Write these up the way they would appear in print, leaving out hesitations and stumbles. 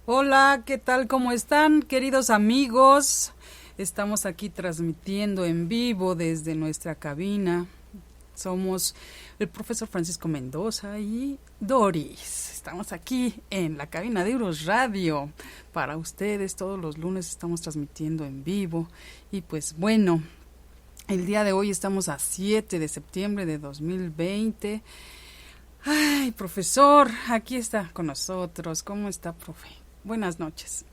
Hola, ¿qué tal? ¿Cómo están, queridos amigos? Estamos aquí transmitiendo en vivo desde nuestra cabina. Somos el profesor Francisco Mendoza y Doris. Estamos aquí en la cabina de Euros Radio. Para ustedes, todos los lunes estamos transmitiendo en vivo. Y pues bueno, el día de hoy estamos a 7 de septiembre de 2020. Ay, profesor, aquí está con nosotros. ¿Cómo está, profe? Buenas noches.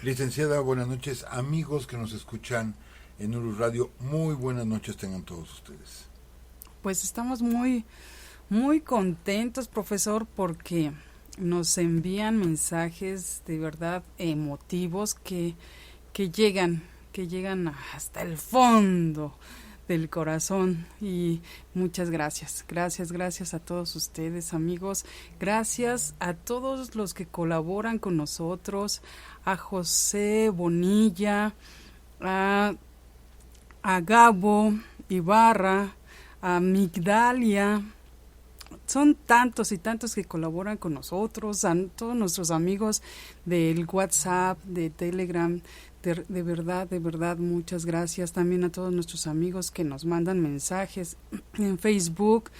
Licenciada, buenas noches. Amigos que nos escuchan en Euros Radio, muy buenas noches tengan todos ustedes. Pues estamos muy contentos, profesor, porque nos envían mensajes de verdad emotivos que llegan hasta el fondo del corazón. Y muchas gracias a todos ustedes, amigos. Gracias a todos los que colaboran con nosotros, a José Bonilla, a Gabo Ibarra, a Migdalia. Son tantos y tantos que colaboran con nosotros, a todos nuestros amigos del WhatsApp, de Telegram. De verdad, muchas gracias. También a todos nuestros amigos que nos mandan mensajes en Facebook,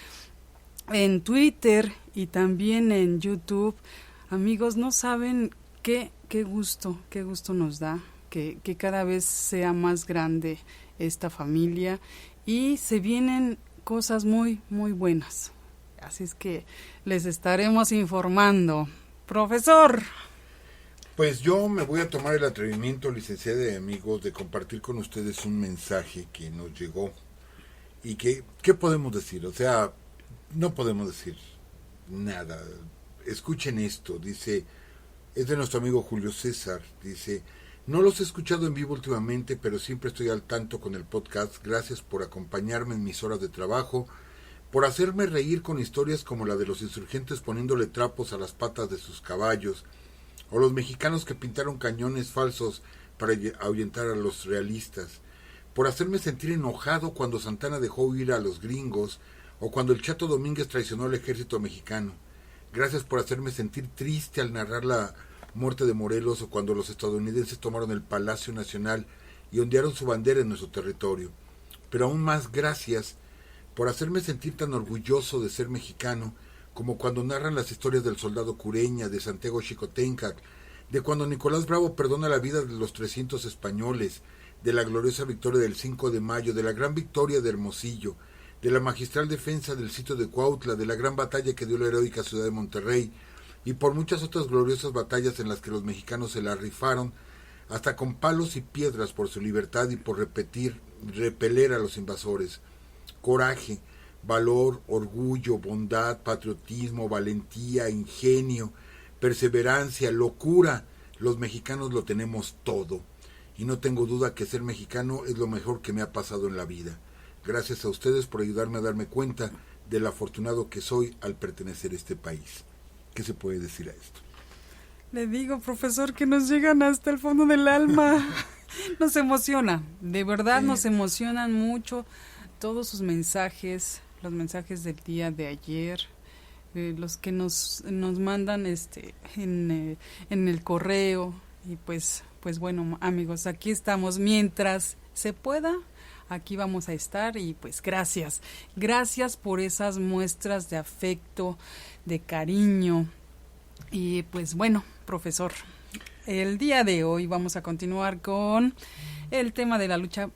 en Twitter y también en YouTube. Amigos, no saben qué gusto nos da que cada vez sea más grande esta familia y se vienen cosas muy buenas. Así es que les estaremos informando. Profesor. Pues yo me voy a tomar el atrevimiento, licenciada y amigos, de compartir con ustedes un mensaje que nos llegó y que, ¿qué podemos decir? O sea, no podemos decir nada. Escuchen esto, dice, es de nuestro amigo Julio César, dice, no los he escuchado en vivo últimamente, pero siempre estoy al tanto con el podcast. Gracias por acompañarme en mis horas de trabajo, por hacerme reír con historias como la de los insurgentes poniéndole trapos a las patas de sus caballos, o los mexicanos que pintaron cañones falsos para ahuyentar a los realistas, por hacerme sentir enojado cuando Santana dejó huir a los gringos, o cuando el Chato Domínguez traicionó al ejército mexicano. Gracias por hacerme sentir triste al narrar la muerte de Morelos, o cuando los estadounidenses tomaron el Palacio Nacional y ondearon su bandera en nuestro territorio. Pero aún más gracias por hacerme sentir tan orgulloso de ser mexicano, como cuando narran las historias del soldado Cureña, de Santiago Xicoténcac, de cuando Nicolás Bravo perdona la vida de los 300 españoles, de la gloriosa victoria del 5 de mayo, de la gran victoria de Hermosillo, de la magistral defensa del sitio de Cuautla, de la gran batalla que dio la heroica ciudad de Monterrey, y por muchas otras gloriosas batallas en las que los mexicanos se la rifaron, hasta con palos y piedras por su libertad y por repeler a los invasores. Coraje, valor, orgullo, bondad, patriotismo, valentía, ingenio, perseverancia, locura. Los mexicanos lo tenemos todo. Y no tengo duda que ser mexicano es lo mejor que me ha pasado en la vida. Gracias a ustedes por ayudarme a darme cuenta de lo afortunado que soy al pertenecer a este país. ¿Qué se puede decir a esto? Le digo, profesor, que nos llegan hasta el fondo del alma. Nos emociona, de verdad nos emocionan mucho todos sus mensajes, los mensajes del día de ayer, los que nos mandan en el correo. Y pues bueno, amigos, aquí estamos mientras se pueda. Aquí vamos a estar y pues gracias por esas muestras de afecto, de cariño. Y pues bueno, profesor, el día de hoy vamos a continuar con el tema de la lucha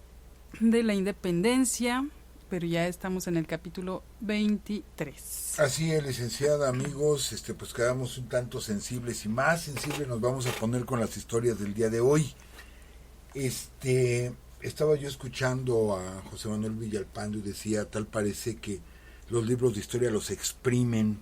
de la independencia, pero ya estamos en el capítulo 23. Así es, licenciada, amigos, pues quedamos un tanto sensibles y más sensibles nos vamos a poner con las historias del día de hoy. Estaba yo escuchando a José Manuel Villalpando y decía, tal parece que los libros de historia los exprimen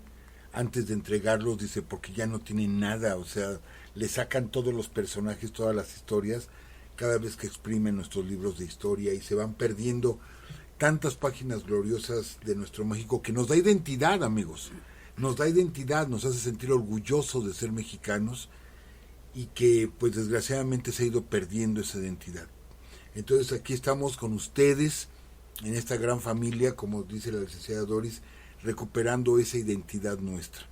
antes de entregarlos, dice, porque ya no tienen nada, o sea, le sacan todos los personajes, todas las historias, cada vez que exprimen nuestros libros de historia y se van perdiendo tantas páginas gloriosas de nuestro México que nos da identidad, amigos, nos da identidad, nos hace sentir orgullosos de ser mexicanos y que pues desgraciadamente se ha ido perdiendo esa identidad. Entonces aquí estamos con ustedes en esta gran familia, como dice la licenciada Doris, recuperando esa identidad nuestra.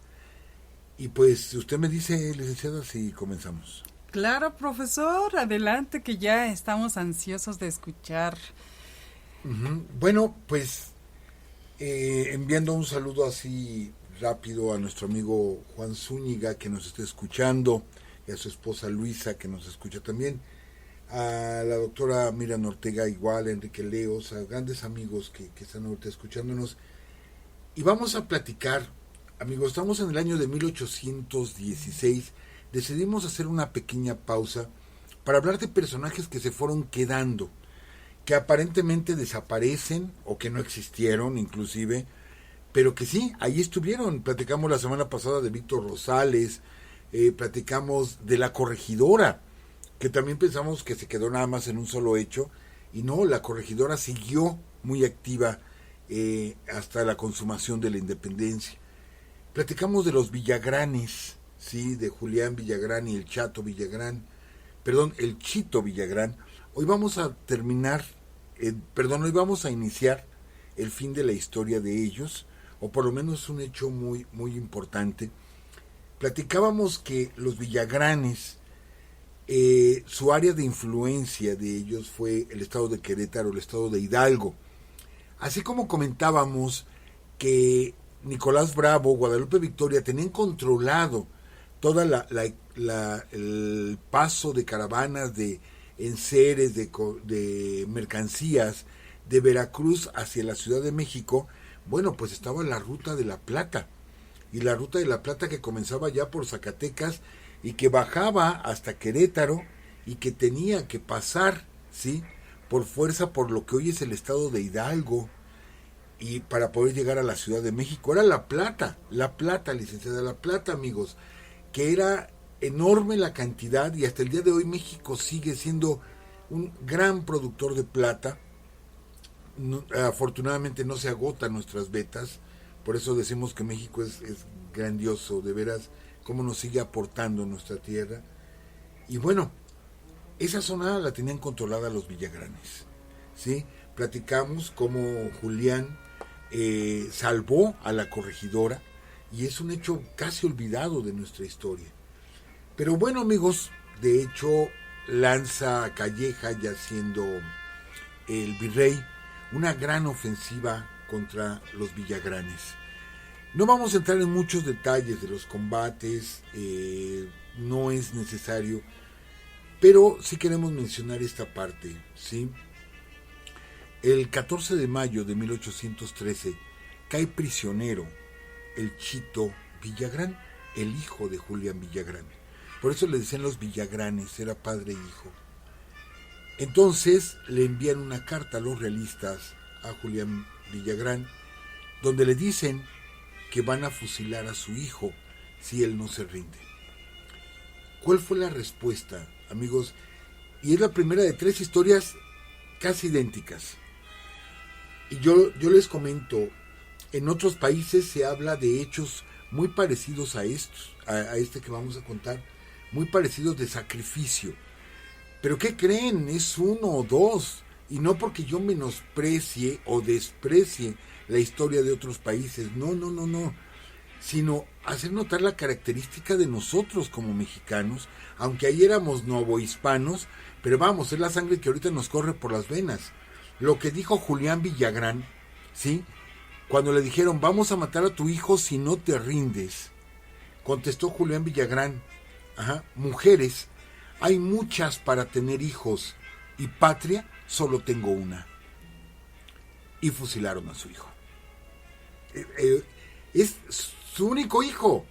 Y pues usted me dice, licenciada, si comenzamos. Claro, profesor, adelante que ya estamos ansiosos de escuchar. Bueno, pues enviando un saludo así rápido a nuestro amigo Juan Zúñiga, que nos está escuchando, y a su esposa Luisa, que nos escucha también, a la doctora Miriam Ortega igual, a Enrique Leos, a grandes amigos que están ahorita escuchándonos. Y vamos a platicar, amigos, estamos en el año de 1816, decidimos hacer una pequeña pausa para hablar de personajes que se fueron quedando, que aparentemente desaparecen o que no existieron inclusive, pero que sí, ahí estuvieron. Platicamos la semana pasada de Víctor Rosales, platicamos de la corregidora, que también pensamos que se quedó nada más en un solo hecho, y no, la corregidora siguió muy activa hasta la consumación de la independencia. Platicamos de los Villagranes, sí, de Julián Villagrán y el Chito Villagrán. Hoy vamos a terminar, hoy vamos a iniciar el fin de la historia de ellos, o por lo menos un hecho muy, muy importante. Platicábamos que los Villagranes, su área de influencia de ellos fue el estado de Querétaro, el estado de Hidalgo. Así como comentábamos que Nicolás Bravo, Guadalupe Victoria tenían controlado toda el paso de caravanas, de enseres, de mercancías de Veracruz hacia la Ciudad de México. Bueno, pues estaba la Ruta de la Plata, y la Ruta de la Plata que comenzaba ya por Zacatecas y que bajaba hasta Querétaro y que tenía que pasar, ¿sí?, por fuerza por lo que hoy es el estado de Hidalgo, y para poder llegar a la Ciudad de México. Era la plata, licenciada, la plata, amigos, que era enorme la cantidad, y hasta el día de hoy México sigue siendo un gran productor de plata. Afortunadamente no se agotan nuestras vetas, por eso decimos que México es grandioso, de veras, cómo nos sigue aportando nuestra tierra. Y bueno, esa zona la tenían controlada los Villagranes, ¿sí? Platicamos cómo Julián salvó a la corregidora, y es un hecho casi olvidado de nuestra historia. Pero bueno, amigos, de hecho lanza Calleja, ya siendo el virrey, una gran ofensiva contra los Villagranes. No vamos a entrar en muchos detalles de los combates, no es necesario, pero sí queremos mencionar esta parte, ¿sí? El 14 de mayo de 1813 cae prisionero el Chito Villagrán, el hijo de Julián Villagrán. Por eso le decían los Villagranes, era padre e hijo. Entonces le envían una carta a los realistas, a Julián Villagrán, donde le dicen que van a fusilar a su hijo si él no se rinde. ¿Cuál fue la respuesta, amigos? Y es la primera de 3 historias casi idénticas. Y yo les comento, en otros países se habla de hechos muy parecidos a estos, a este que vamos a contar, muy parecidos de sacrificio. Pero ¿qué creen? Es 1 o 2, y no porque yo menosprecie o desprecie la historia de otros países, no, sino hacer notar la característica de nosotros como mexicanos, aunque ahí éramos novohispanos, pero vamos, es la sangre que ahorita nos corre por las venas. Lo que dijo Julián Villagrán, ¿sí?, cuando le dijeron, vamos a matar a tu hijo si no te rindes, contestó Julián Villagrán, mujeres, hay muchas para tener hijos, y patria solo tengo una. Y fusilaron a su hijo. Es su único hijo,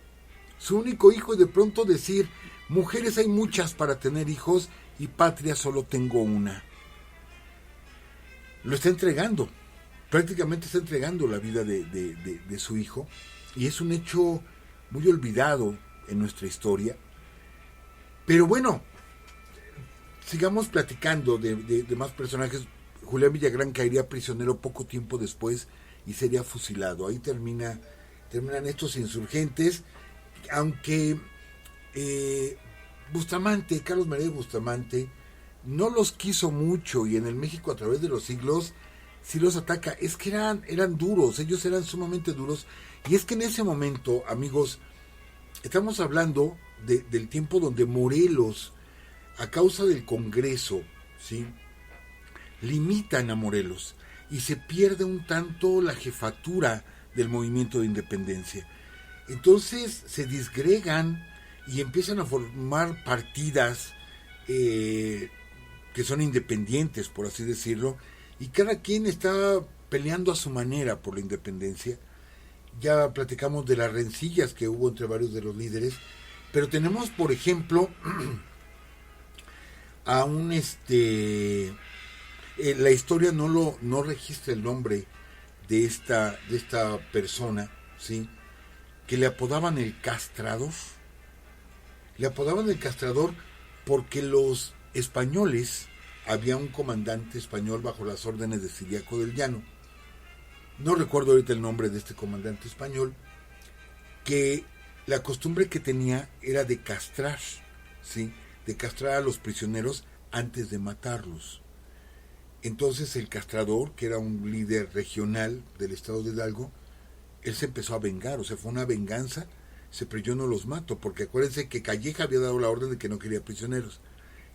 y de pronto decir, mujeres hay muchas para tener hijos, y patria solo tengo una. Lo está entregando, prácticamente está entregando la vida de su hijo, y es un hecho muy olvidado en nuestra historia. Pero bueno, sigamos platicando de más personajes. Julián Villagrán caería prisionero poco tiempo después y sería fusilado. Ahí terminan estos insurgentes, aunque Bustamante, Carlos María de Bustamante, no los quiso mucho, y en el México a través de los siglos sí los ataca. Es que eran duros, ellos eran sumamente duros, y es que en ese momento, amigos, Estamos hablando del tiempo donde Morelos, a causa del Congreso, ¿sí?, limitan a Morelos y se pierde un tanto la jefatura del movimiento de independencia. Entonces se disgregan y empiezan a formar partidas que son independientes, por así decirlo, y cada quien está peleando a su manera por la independencia. Ya platicamos de las rencillas que hubo entre varios de los líderes, pero tenemos, por ejemplo, a un la historia no registra el nombre de esta persona, ¿sí?, que le apodaban el castrador. Le apodaban el castrador porque los españoles, había un comandante español bajo las órdenes de Ciriaco del Llano, no recuerdo ahorita el nombre de este comandante español, que la costumbre que tenía era de castrar, ¿sí?, de castrar a los prisioneros antes de matarlos. Entonces el castrador, que era un líder regional del estado de Hidalgo, él se empezó a vengar, o sea, fue una venganza, pero yo no los mato, porque acuérdense que Calleja había dado la orden de que no quería prisioneros.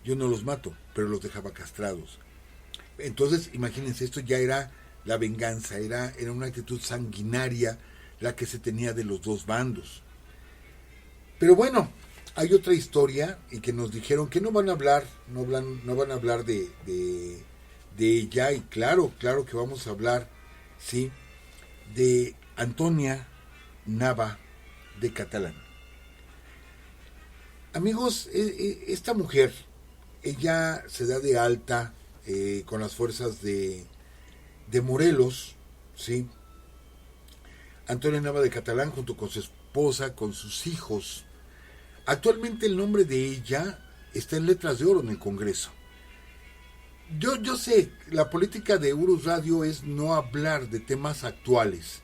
Yo no los mato, pero los dejaba castrados. Entonces, imagínense, esto ya era la venganza, era una actitud sanguinaria la que se tenía de los dos bandos. Pero bueno, hay otra historia y que nos dijeron que no van a hablar de ella, y claro que vamos a hablar, sí, de Antonia Nava de Catalán. Amigos, esta mujer, ella se da de alta con las fuerzas de Morelos, ¿sí? Antonia Nava de Catalán, junto con su esposa, con sus hijos. Actualmente el nombre de ella está en letras de oro en el Congreso. Yo sé, la política de Urus Radio es no hablar de temas actuales.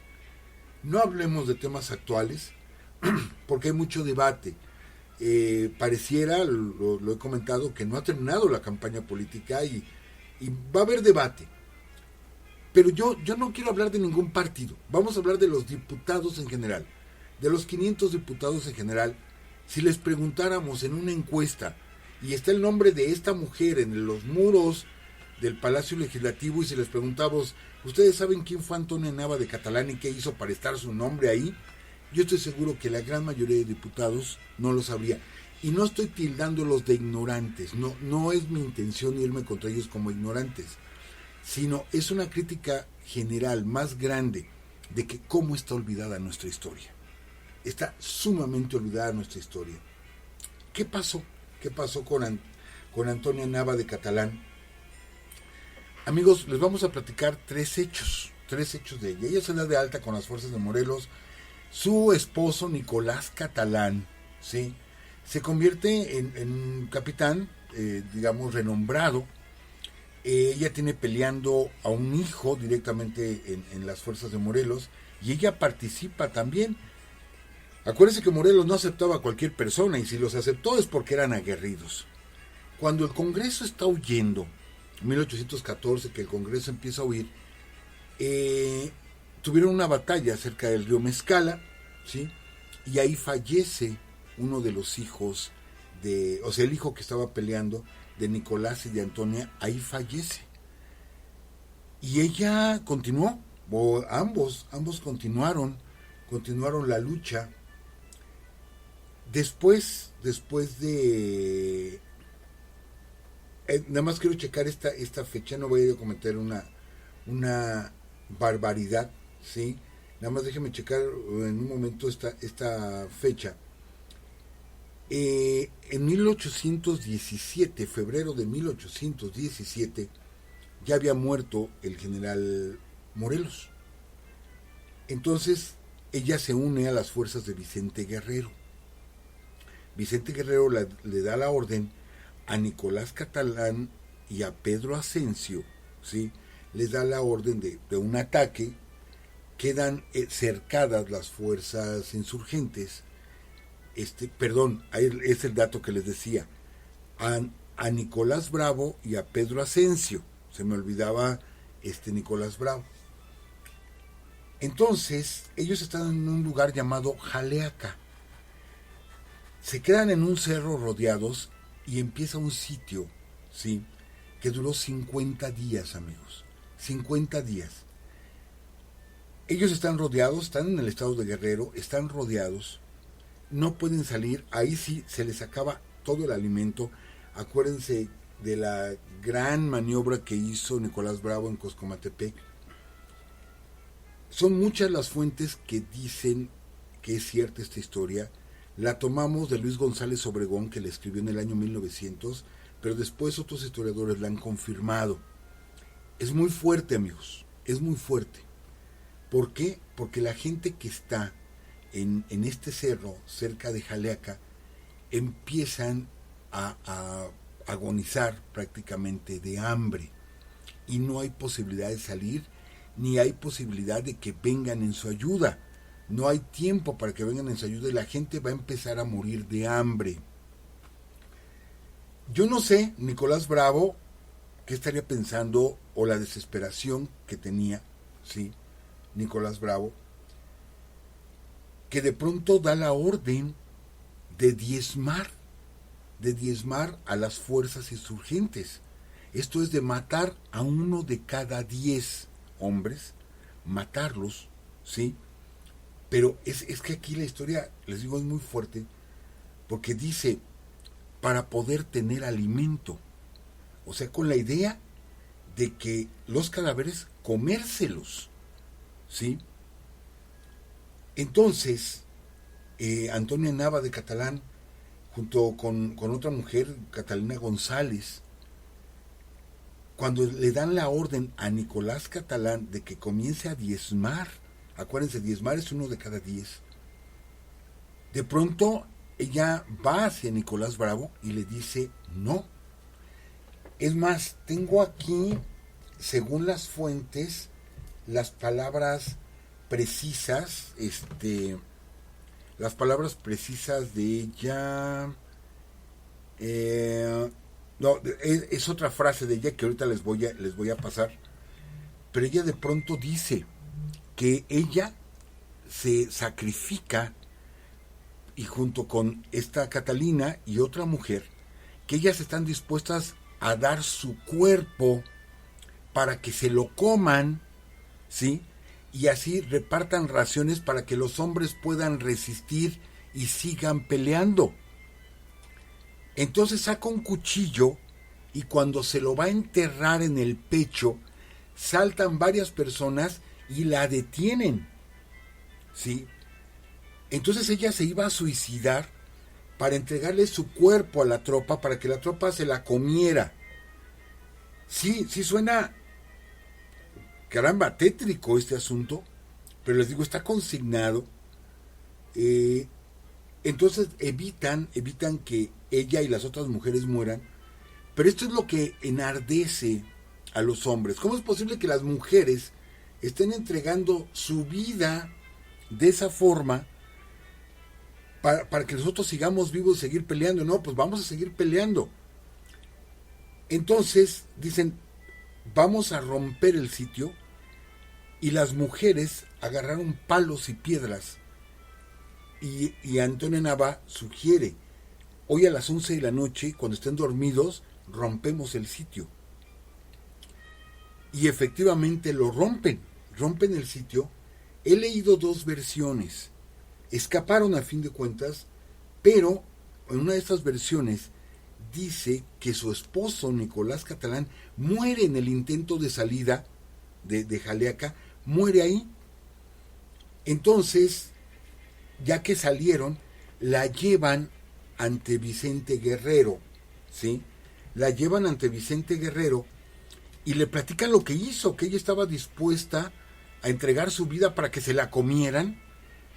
No hablemos de temas actuales porque hay mucho debate. Pareciera, lo he comentado, que no ha terminado la campaña política y va a haber debate. Pero yo no quiero hablar de ningún partido. Vamos a hablar de los diputados en general. De los 500 diputados en general, si les preguntáramos en una encuesta, y está el nombre de esta mujer en los muros del Palacio Legislativo, y si les preguntamos, ¿ustedes saben quién fue Antonia Nava de Catalán y qué hizo para estar su nombre ahí? Yo estoy seguro que la gran mayoría de diputados no lo sabría. Y no estoy tildándolos de ignorantes, no es mi intención irme contra ellos como ignorantes, sino es una crítica general más grande de que cómo está olvidada nuestra historia. Está sumamente olvidada nuestra historia. ¿Qué pasó? ¿Qué pasó con Antonia Nava de Catalán? Amigos, les vamos a platicar tres hechos de ella. Ella se da de alta con las fuerzas de Morelos. Su esposo, Nicolás Catalán, ¿sí?, se convierte en capitán, digamos, renombrado. Ella tiene peleando a un hijo directamente en las fuerzas de Morelos, y ella participa también. Acuérdense que Morelos no aceptaba a cualquier persona, y si los aceptó es porque eran aguerridos. Cuando el Congreso está huyendo, en 1814, que el Congreso empieza a huir, tuvieron una batalla cerca del río Mezcala, ¿sí?, y ahí fallece uno de los hijos el hijo que estaba peleando de Nicolás y de Antonia, ahí fallece. Y ella continuó, ambos continuaron la lucha. Después de... nada más quiero checar esta fecha, no voy a cometer una barbaridad, ¿sí? Nada más déjeme checar en un momento esta fecha. En 1817, febrero de 1817, ya había muerto el general Morelos. Entonces ella se une a las fuerzas de Vicente Guerrero. Vicente Guerrero le da la orden a Nicolás Catalán y a Pedro Asensio, ¿sí? Les da la orden de un ataque. Quedan cercadas las fuerzas insurgentes. Ahí es el dato que les decía. A Nicolás Bravo y a Pedro Asensio. Se me olvidaba Nicolás Bravo. Entonces, ellos están en un lugar llamado Jaleaca. Se quedan en un cerro rodeados y empieza un sitio, ¿sí?, que duró 50 días, amigos. 50 días. Ellos están rodeados, están en el estado de Guerrero, están rodeados, no pueden salir, ahí sí se les acaba todo el alimento. Acuérdense de la gran maniobra que hizo Nicolás Bravo en Coscomatepec. Son muchas las fuentes que dicen que es cierta esta historia. La tomamos de Luis González Obregón, que la escribió en el año 1900, pero después otros historiadores la han confirmado. Es muy fuerte, amigos, es muy fuerte. ¿Por qué? Porque la gente que está en este cerro, cerca de Jaleaca, empiezan a agonizar prácticamente de hambre y no hay posibilidad de salir, ni hay posibilidad de que vengan en su ayuda. No hay tiempo para que vengan en su ayuda y la gente va a empezar a morir de hambre. Yo no sé, Nicolás Bravo, qué estaría pensando, o la desesperación que tenía, ¿sí?, Nicolás Bravo, que de pronto da la orden de diezmar a las fuerzas insurgentes. Esto es de matar a 1 de cada 10 hombres, matarlos, ¿sí? Pero es que aquí la historia, les digo, es muy fuerte, porque dice, para poder tener alimento. O sea, con la idea de que los cadáveres, comérselos, ¿sí? Entonces, Antonia Nava de Catalán, junto con otra mujer, Catalina González, cuando le dan la orden a Nicolás Catalán de que comience a diezmar, acuérdense, diezmar es 1 de cada 10, de pronto ella va hacia Nicolás Bravo y le dice no. Es más, tengo aquí, según las fuentes, las palabras precisas, las palabras precisas de ella, no, es otra frase de ella que ahorita les voy a pasar, pero ella de pronto dice que ella se sacrifica, y junto con esta Catalina y otra mujer, que ellas están dispuestas a dar su cuerpo para que se lo coman, ¿sí?, y así repartan raciones para que los hombres puedan resistir y sigan peleando. Entonces saca un cuchillo y cuando se lo va a enterrar en el pecho, saltan varias personas y la detienen, ¿sí? Entonces ella se iba a suicidar para entregarle su cuerpo a la tropa, para que la tropa se la comiera. Sí suena, caramba, tétrico este asunto, pero les digo, está consignado. Entonces evitan que ella y las otras mujeres mueran, pero esto es lo que enardece a los hombres. ¿Cómo es posible que las mujeres estén entregando su vida de esa forma para que nosotros sigamos vivos y seguir peleando? No, pues vamos a seguir peleando. Entonces dicen, vamos a romper el sitio, y las mujeres agarraron palos y piedras, y Antonia Nava sugiere, hoy a las 11 de la noche, cuando estén dormidos, rompemos el sitio. Y efectivamente lo rompen el sitio. He leído 2 versiones, escaparon a fin de cuentas, pero en una de estas versiones dice que su esposo Nicolás Catalán muere en el intento de salida de Jaleaca, muere ahí. Entonces, ya que salieron, la llevan ante Vicente Guerrero, ¿sí? La llevan ante Vicente Guerrero y le platican lo que hizo, que ella estaba dispuesta a entregar su vida para que se la comieran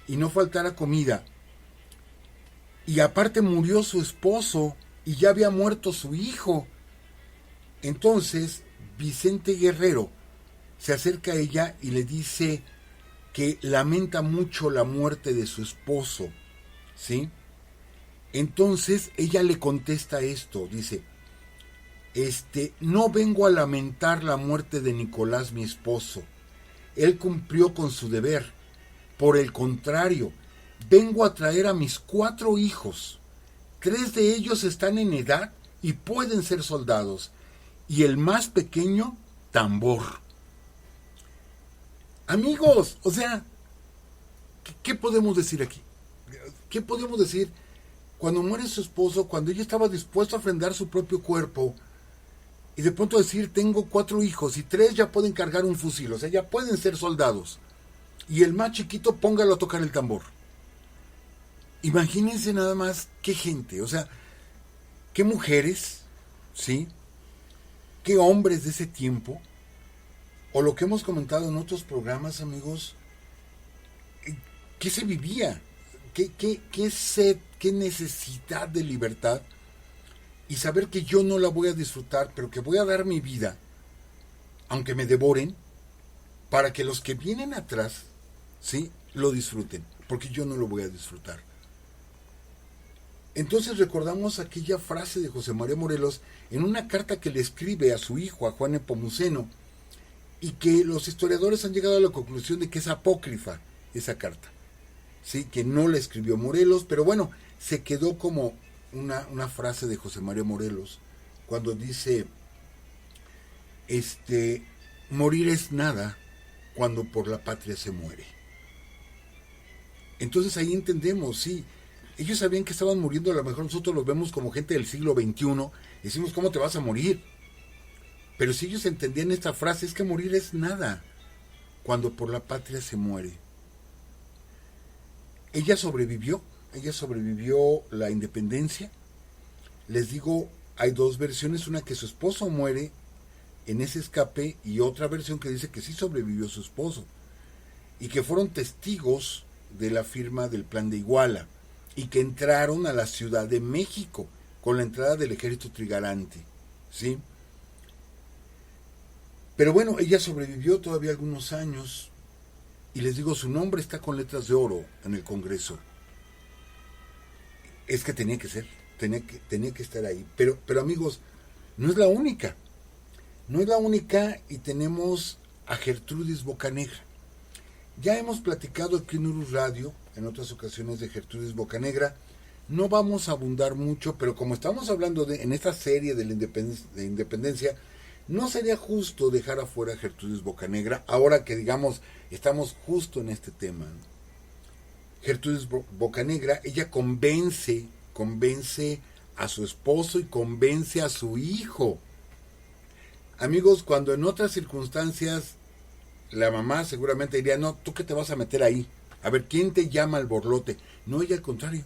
y no faltara comida. Y aparte murió su esposo y ya había muerto su hijo. Entonces Vicente Guerrero se acerca a ella y le dice que lamenta mucho la muerte de su esposo, ¿sí? Entonces ella le contesta esto, dice, no vengo a lamentar la muerte de Nicolás, mi esposo. Él cumplió con su deber. Por el contrario, vengo a traer a mis 4 hijos 3 de ellos están en edad y pueden ser soldados. Y el más pequeño, tambor. Amigos, o sea, ¿qué podemos decir aquí? ¿Qué podemos decir cuando muere su esposo, cuando ella estaba dispuesta a ofrendar su propio cuerpo, y de pronto decir, tengo 4 hijos y 3 ya pueden cargar un fusil, o sea, ya pueden ser soldados, y el más chiquito, póngalo a tocar el tambor? Imagínense nada más qué gente, o sea, qué mujeres, ¿sí? Qué hombres de ese tiempo, o lo que hemos comentado en otros programas, amigos, ¿qué se vivía? ¿Qué sed, qué necesidad de libertad? Y saber que yo no la voy a disfrutar, pero que voy a dar mi vida, aunque me devoren, para que los que vienen atrás, ¿sí?, lo disfruten, porque yo no lo voy a disfrutar. Entonces recordamos aquella frase de José María Morelos en una carta que le escribe a su hijo, a Juan Nepomuceno, y que los historiadores han llegado a la conclusión de que es apócrifa esa carta, sí, que no la escribió Morelos, pero bueno, se quedó como una frase de José María Morelos cuando dice, morir es nada cuando por la patria se muere. Entonces ahí entendemos, sí, ellos sabían que estaban muriendo, a lo mejor nosotros los vemos como gente del siglo XXI, decimos, ¿cómo te vas a morir? Pero si ellos entendían esta frase, es que morir es nada cuando por la patria se muere. Ella sobrevivió la independencia. Les digo, hay 2 versiones, una que su esposo muere en ese escape y otra versión que dice que sí sobrevivió su esposo y que fueron testigos de la firma del Plan de Iguala y que entraron a la Ciudad de México con la entrada del ejército trigarante, ¿sí? Pero bueno, ella sobrevivió todavía algunos años y les digo, su nombre está con letras de oro en el Congreso. Es que tenía que ser, tenía que estar ahí. Pero amigos, no es la única. No es la única, y tenemos a Gertrudis Bocanegra. Ya hemos platicado aquí en Urus Radio, en otras ocasiones, de Gertrudis Bocanegra. No vamos a abundar mucho, pero como estamos hablando en esta serie de la independencia, no sería justo dejar afuera a Gertrudis Bocanegra, ahora que, digamos, estamos justo en este tema. Gertrudis Bocanegra, ella convence a su esposo y convence a su hijo. Amigos, cuando en otras circunstancias la mamá seguramente diría, no, ¿tú qué te vas a meter ahí? A ver, ¿quién te llama al borlote? No, ella al contrario.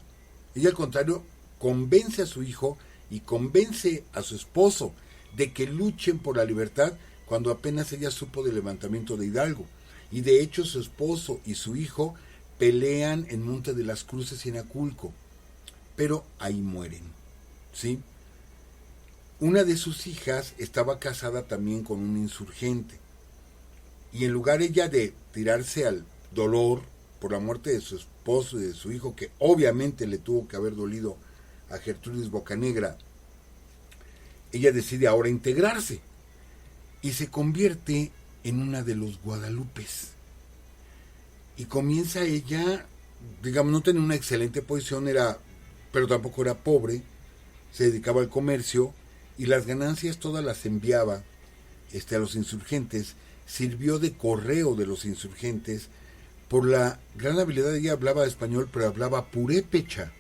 Ella al contrario convence a su hijo y convence a su esposo de que luchen por la libertad cuando apenas ella supo del levantamiento de Hidalgo. Y de hecho su esposo y su hijo pelean en Monte de las Cruces y en Aculco, pero ahí mueren, ¿sí? Una de sus hijas estaba casada también con un insurgente, y en lugar ella de tirarse al dolor por la muerte de su esposo y de su hijo, que obviamente le tuvo que haber dolido a Gertrudis Bocanegra, ella decide ahora integrarse y se convierte en una de los Guadalupes. Y comienza ella, digamos, no tenía una excelente posición, pero tampoco era pobre, se dedicaba al comercio y las ganancias todas las enviaba a los insurgentes, sirvió de correo de los insurgentes. Por la gran habilidad, ella hablaba español, pero hablaba purépecha.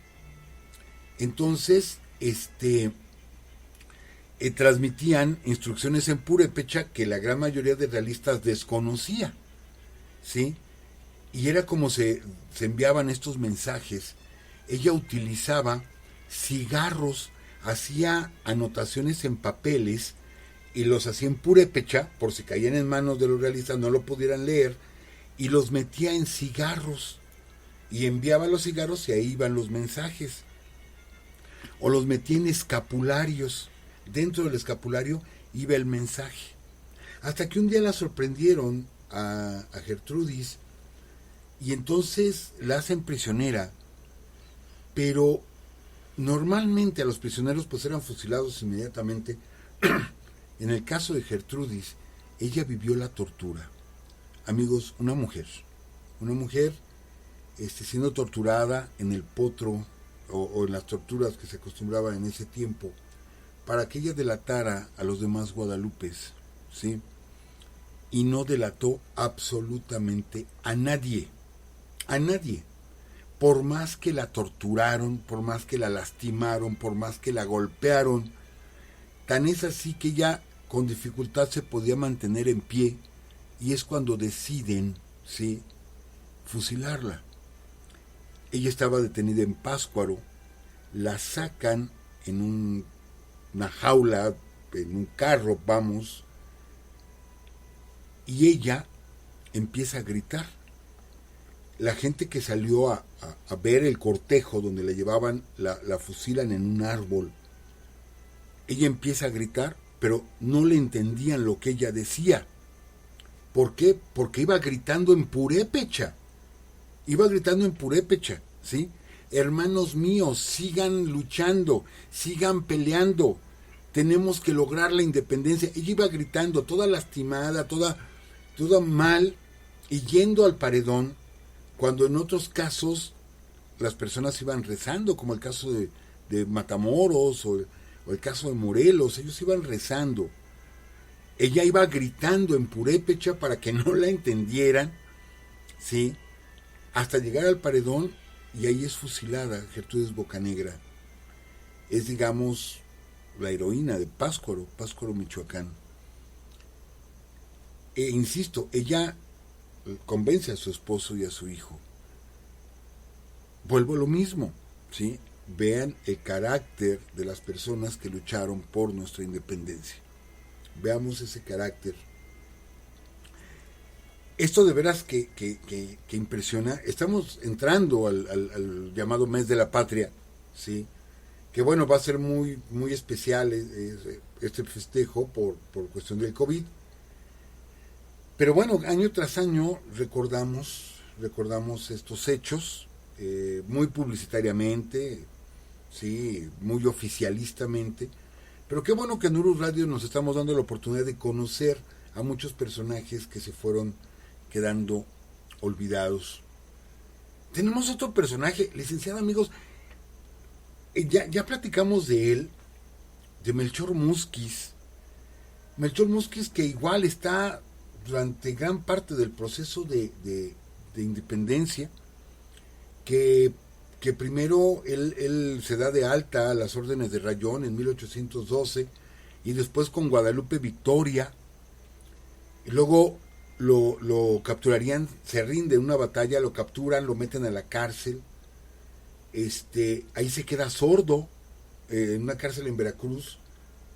Entonces, transmitían instrucciones en purépecha que la gran mayoría de realistas desconocía, ¿sí? Y era como se enviaban estos mensajes. Ella utilizaba cigarros, hacía anotaciones en papeles y los hacía en purépecha, por si caían en manos de los realistas no lo pudieran leer, y los metía en cigarros y enviaba los cigarros y ahí iban los mensajes. O los metía en escapularios. Dentro del escapulario iba el mensaje. Hasta que un día la sorprendieron a Gertrudis y entonces la hacen prisionera. Pero normalmente a los prisioneros pues eran fusilados inmediatamente. En el caso de Gertrudis, ella vivió la tortura. Amigos, una mujer siendo torturada en el potro, o en las torturas que se acostumbraban en ese tiempo, para que ella delatara a los demás guadalupes, ¿sí? Y no delató absolutamente a nadie, por más que la torturaron, por más que la lastimaron, por más que la golpearon. Tan es así que ella con dificultad se podía mantener en pie, y es cuando deciden, ¿sí?, fusilarla. Ella estaba detenida en Pátzcuaro, la sacan en una jaula, en un carro, vamos, y ella empieza a gritar. La gente que salió a ver el cortejo donde la llevaban, la fusilan en un árbol. Ella empieza a gritar, pero no le entendían lo que ella decía. ¿Por qué? Porque iba gritando en purépecha. ¿Sí? Hermanos míos, sigan luchando, sigan peleando. Tenemos que lograr la independencia. Ella iba gritando, toda lastimada, toda mal, y yendo al paredón, cuando en otros casos las personas iban rezando, como el caso de Matamoros o el caso de Morelos. Ellos iban rezando. Ella iba gritando en purépecha para que no la entendieran, ¿sí?, hasta llegar al paredón, y ahí es fusilada Gertrudis Bocanegra. Es, digamos, la heroína de Pátzcuaro, Michoacán. Insisto, ella convence a su esposo y a su hijo. Vuelvo a lo mismo, ¿sí? Vean el carácter de las personas que lucharon por nuestra independencia. Veamos ese carácter. Esto de veras que impresiona. Estamos entrando al llamado mes de la patria, ¿sí? Que bueno, va a ser muy, muy especial este festejo por cuestión del COVID. Pero bueno, año tras año recordamos estos hechos, muy publicitariamente, sí, muy oficialistamente. Pero qué bueno que en Urus Radio nos estamos dando la oportunidad de conocer a muchos personajes que se fueron quedando olvidados. Tenemos otro personaje, licenciado, amigos, ya platicamos de él, de Melchor Múzquiz. Melchor Múzquiz, que igual está durante gran parte del proceso de independencia, que primero él se da de alta a las órdenes de Rayón en 1812, y después con Guadalupe Victoria, y luego lo capturarían, se rinde en una batalla, lo capturan, lo meten a la cárcel, ahí se queda sordo, en una cárcel en Veracruz,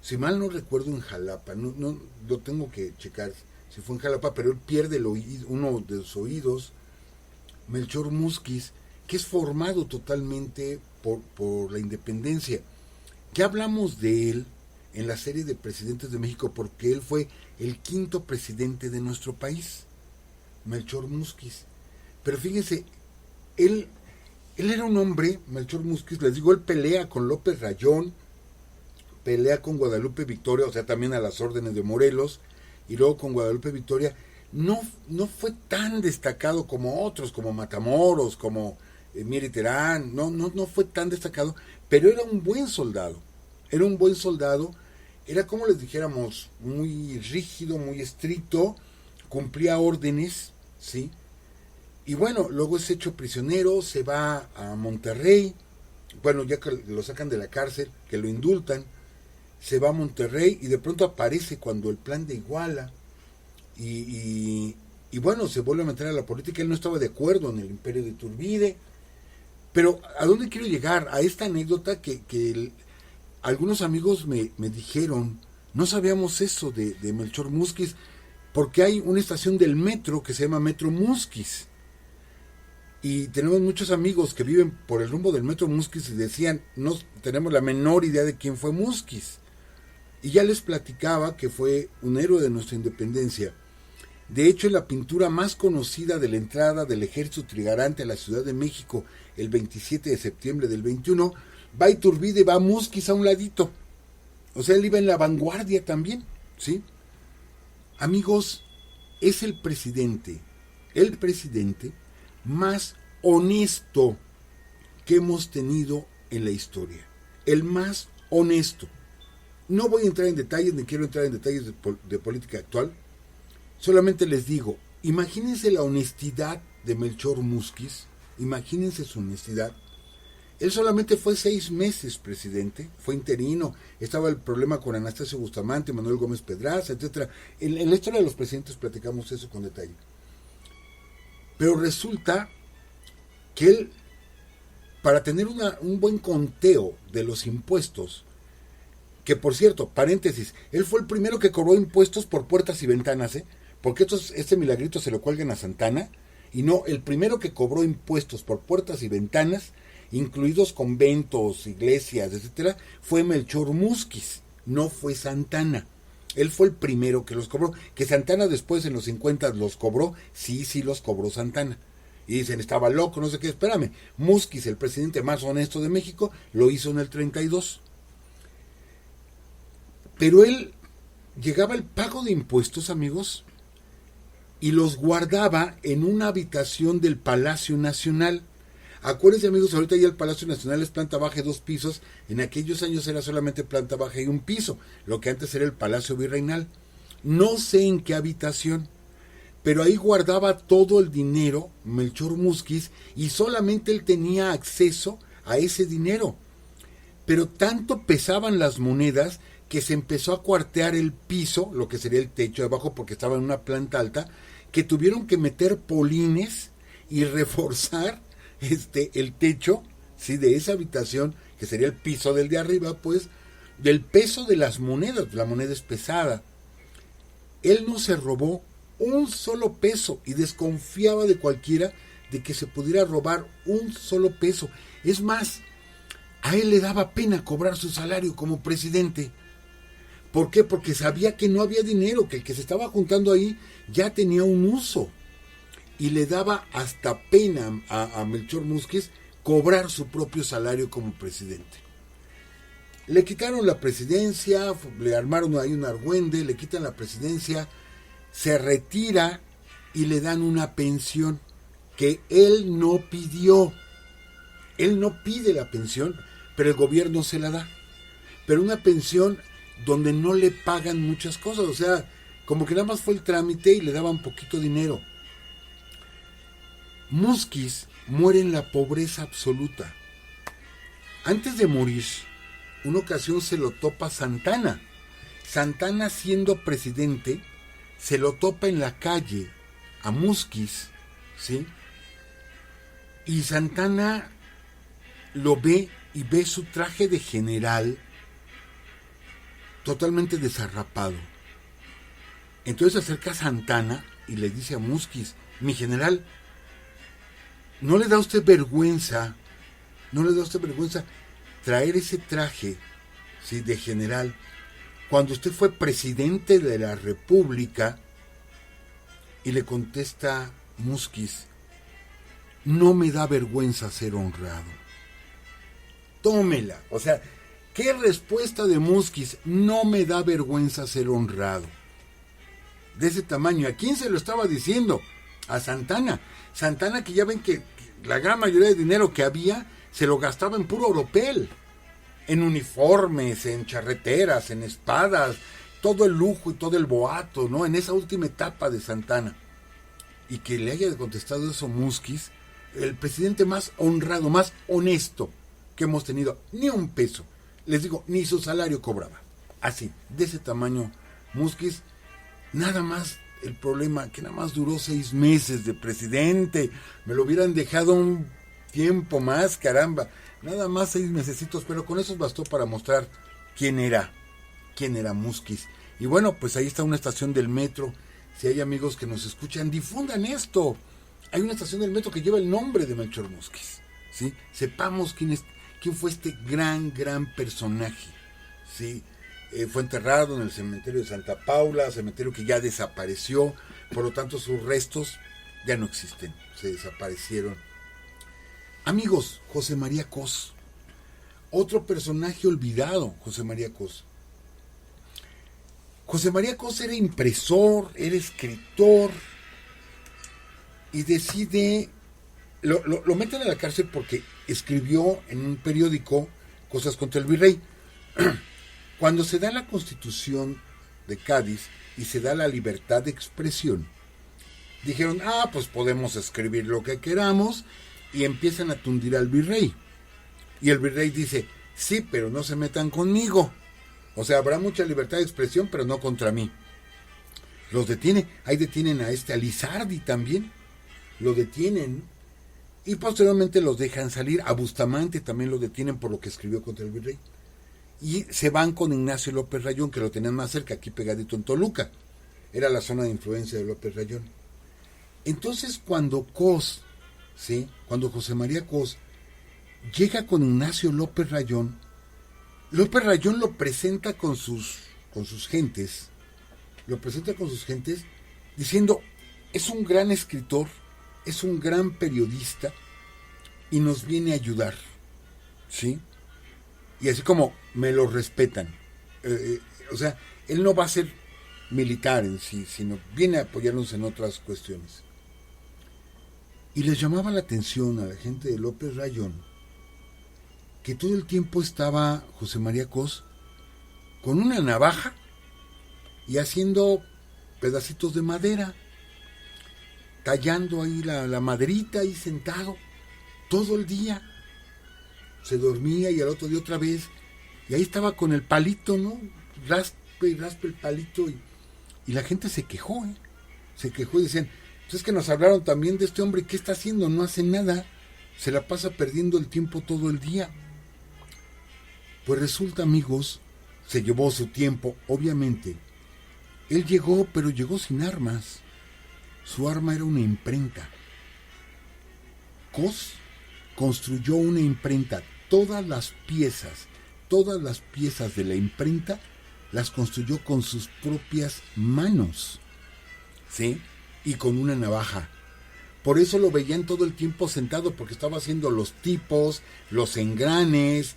si mal no recuerdo en Jalapa, no lo tengo que checar si fue en Jalapa, pero él pierde uno de sus oídos. Melchor Múzquiz, que es formado totalmente por la independencia. Ya hablamos de él en la serie de Presidentes de México, porque él fue el 5º presidente de nuestro país, Melchor Múzquiz. Pero fíjense, él era un hombre, Melchor Múzquiz, les digo, él pelea con López Rayón, pelea con Guadalupe Victoria, o sea, también a las órdenes de Morelos, y luego con Guadalupe Victoria. No fue tan destacado como otros, como Matamoros, como Mier y Terán, no fue tan destacado, pero era un buen soldado, era como les dijéramos, muy rígido, muy estricto, cumplía órdenes, ¿sí? Y bueno, luego es hecho prisionero, se va a Monterrey, bueno, ya que lo sacan de la cárcel, que lo indultan, se va a Monterrey, y de pronto aparece cuando el plan de Iguala, y bueno, se vuelve a meter a la política. Él no estaba de acuerdo en el imperio de Iturbide. Pero ¿a dónde quiero llegar? A esta anécdota que algunos amigos me dijeron, no sabíamos eso de Melchor Múzquiz, porque hay una estación del metro que se llama Metro Múzquiz, y tenemos muchos amigos que viven por el rumbo del Metro Múzquiz y decían, no tenemos la menor idea de quién fue Múzquiz. Y ya les platicaba que fue un héroe de nuestra independencia. De hecho, en la pintura más conocida de la entrada del ejército trigarante a la Ciudad de México el 27 de septiembre del 21, va Iturbide, va Múzquiz a un ladito. O sea, él iba en la vanguardia también, ¿sí? Amigos, es el presidente más honesto que hemos tenido en la historia, el más honesto. No voy a entrar en detalles, ni quiero entrar en detalles de política actual, solamente les digo, imagínense la honestidad de Melchor Múzquiz, imagínense su honestidad. Él solamente fue 6 meses presidente, fue interino, estaba el problema con Anastasio Bustamante, Manuel Gómez Pedraza, etcétera. En la historia de los presidentes platicamos eso con detalle. Pero resulta que él, para tener un buen conteo de los impuestos, que por cierto, paréntesis, él fue el primero que cobró impuestos por puertas y ventanas, porque este milagrito se lo cuelgan a Santana, y no, el primero que cobró impuestos por puertas y ventanas, incluidos conventos, iglesias, etcétera, fue Melchor Múzquiz, no fue Santana. Él fue el primero que los cobró, que Santana después en los 50 los cobró, sí los cobró Santana. Y dicen, estaba loco, no sé qué, espérame, Múzquiz, el presidente más honesto de México, lo hizo en el 32. Pero él llegaba el pago de impuestos, amigos, y los guardaba en una habitación del Palacio Nacional. Acuérdense, amigos, ahorita ya el Palacio Nacional es planta baja y 2 pisos. En aquellos años era solamente planta baja y 1 piso, lo que antes era el Palacio Virreinal. No sé en qué habitación, pero ahí guardaba todo el dinero Melchor Múzquiz y solamente él tenía acceso a ese dinero. Pero tanto pesaban las monedas que se empezó a cuartear el piso, lo que sería el techo de abajo, porque estaba en una planta alta, que tuvieron que meter polines y reforzar el techo, ¿sí?, de esa habitación, que sería el piso del de arriba, pues, del peso de las monedas. La moneda es pesada. Él no se robó un solo peso y desconfiaba de cualquiera de que se pudiera robar un solo peso. Es más, a él le daba pena cobrar su salario como presidente. ¿Por qué? Porque sabía que no había dinero, que el que se estaba juntando ahí ya tenía un uso. Y le daba hasta pena a Melchor Múzquiz cobrar su propio salario como presidente. Le quitaron la presidencia, le armaron ahí un argüende, le quitan la presidencia, se retira y le dan una pensión que él no pidió. Él no pide la pensión, pero el gobierno se la da. Pero una pensión donde no le pagan muchas cosas, o sea, como que nada más fue el trámite y le daban poquito dinero. Múzquiz muere en la pobreza absoluta. Antes de morir, una ocasión se lo topa Santana. Santana, siendo presidente, se lo topa en la calle a Múzquiz, ¿sí? Y Santana lo ve y ve su traje de general totalmente desarrapado. Entonces se acerca a Santana y le dice a Múzquiz: mi general, ¿no le da a usted vergüenza traer ese traje, ¿sí?, de general cuando usted fue presidente de la República? Y le contesta Múzquiz: no me da vergüenza ser honrado. Tómela. O sea, ¿qué respuesta de Múzquiz? No me da vergüenza ser honrado. De ese tamaño. ¿A quién se lo estaba diciendo? A Santana. Santana, que ya ven que la gran mayoría de dinero que había se lo gastaba en puro oropel, en uniformes, en charreteras, en espadas, todo el lujo y todo el boato, ¿no? En esa última etapa de Santana. Y que le haya contestado eso Múzquiz, el presidente más honrado, más honesto que hemos tenido. Ni un peso, les digo, ni su salario cobraba. Así, de ese tamaño Múzquiz. Nada más el problema, que nada más duró 6 meses de presidente. Me lo hubieran dejado un tiempo más, caramba. Nada más 6 mesecitos, pero con eso bastó para mostrar quién era Múzquiz. Y bueno, pues ahí está una estación del metro. Si hay amigos que nos escuchan, difundan esto. Hay una estación del metro que lleva el nombre de Melchor Múzquiz, ¿sí? Sepamos quién fue este gran personaje, ¿sí? Fue enterrado en el cementerio de Santa Paula, cementerio que ya desapareció, por lo tanto sus restos ya no existen, se desaparecieron. Amigos, José María Cos, otro personaje olvidado. José María Cos era impresor, era escritor, y decide, lo meten a la cárcel porque escribió en un periódico cosas contra el virrey. Cuando se da la Constitución de Cádiz y se da la libertad de expresión, dijeron, pues podemos escribir lo que queramos, y empiezan a tundir al virrey. Y el virrey dice, sí, pero no se metan conmigo. O sea, habrá mucha libertad de expresión, pero no contra mí. Los detiene. Ahí detienen a Lizardi también. Lo detienen. Y posteriormente los dejan salir. A Bustamante también lo detienen por lo que escribió contra el virrey. Y se van con Ignacio López Rayón, que lo tenían más cerca, aquí pegadito en Toluca. Era la zona de influencia de López Rayón. Entonces, cuando José María Cos llega con Ignacio López Rayón lo presenta con sus gentes, diciendo, es un gran escritor, es un gran periodista y nos viene a ayudar, ¿sí? Y así como me lo respetan. O sea, él no va a ser militar en sí, sino viene a apoyarnos en otras cuestiones. Y les llamaba la atención a la gente de López Rayón que todo el tiempo estaba José María Cos con una navaja y haciendo pedacitos de madera, tallando ahí la maderita ahí sentado todo el día. Se dormía y al otro día otra vez, y ahí estaba con el palito, ¿no? Raspe y raspe el palito, y la gente se quejó, se quejó y decían, pues es que nos hablaron también de este hombre, ¿qué está haciendo? No hace nada, se la pasa perdiendo el tiempo todo el día. Pues resulta, amigos, se llevó su tiempo, obviamente. Él llegó, pero llegó sin armas. Su arma era una imprenta. Cos construyó una imprenta. Todas las piezas de la imprenta las construyó con sus propias manos, ¿sí? Y con una navaja. Por eso lo veían todo el tiempo sentado, porque estaba haciendo los tipos, los engranes,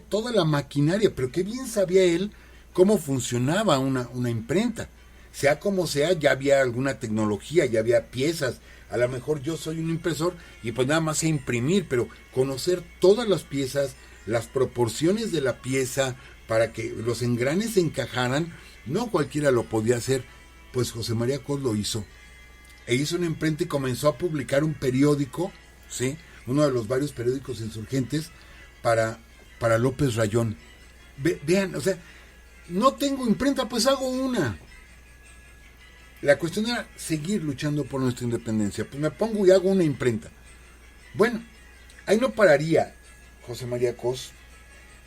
toda la maquinaria. Pero qué bien sabía él cómo funcionaba una imprenta. Sea como sea, ya había alguna tecnología, ya había piezas. A lo mejor yo soy un impresor y pues nada más sé imprimir, pero conocer todas las piezas, las proporciones de la pieza para que los engranes se encajaran, no cualquiera lo podía hacer. Pues José María Cos lo hizo. E hizo una imprenta y comenzó a publicar un periódico, ¿sí? Uno de los varios periódicos insurgentes para López Rayón. Vean, o sea, no tengo imprenta, pues hago una. La cuestión era seguir luchando por nuestra independencia. Pues me pongo y hago una imprenta. Bueno, ahí no pararía José María Cos.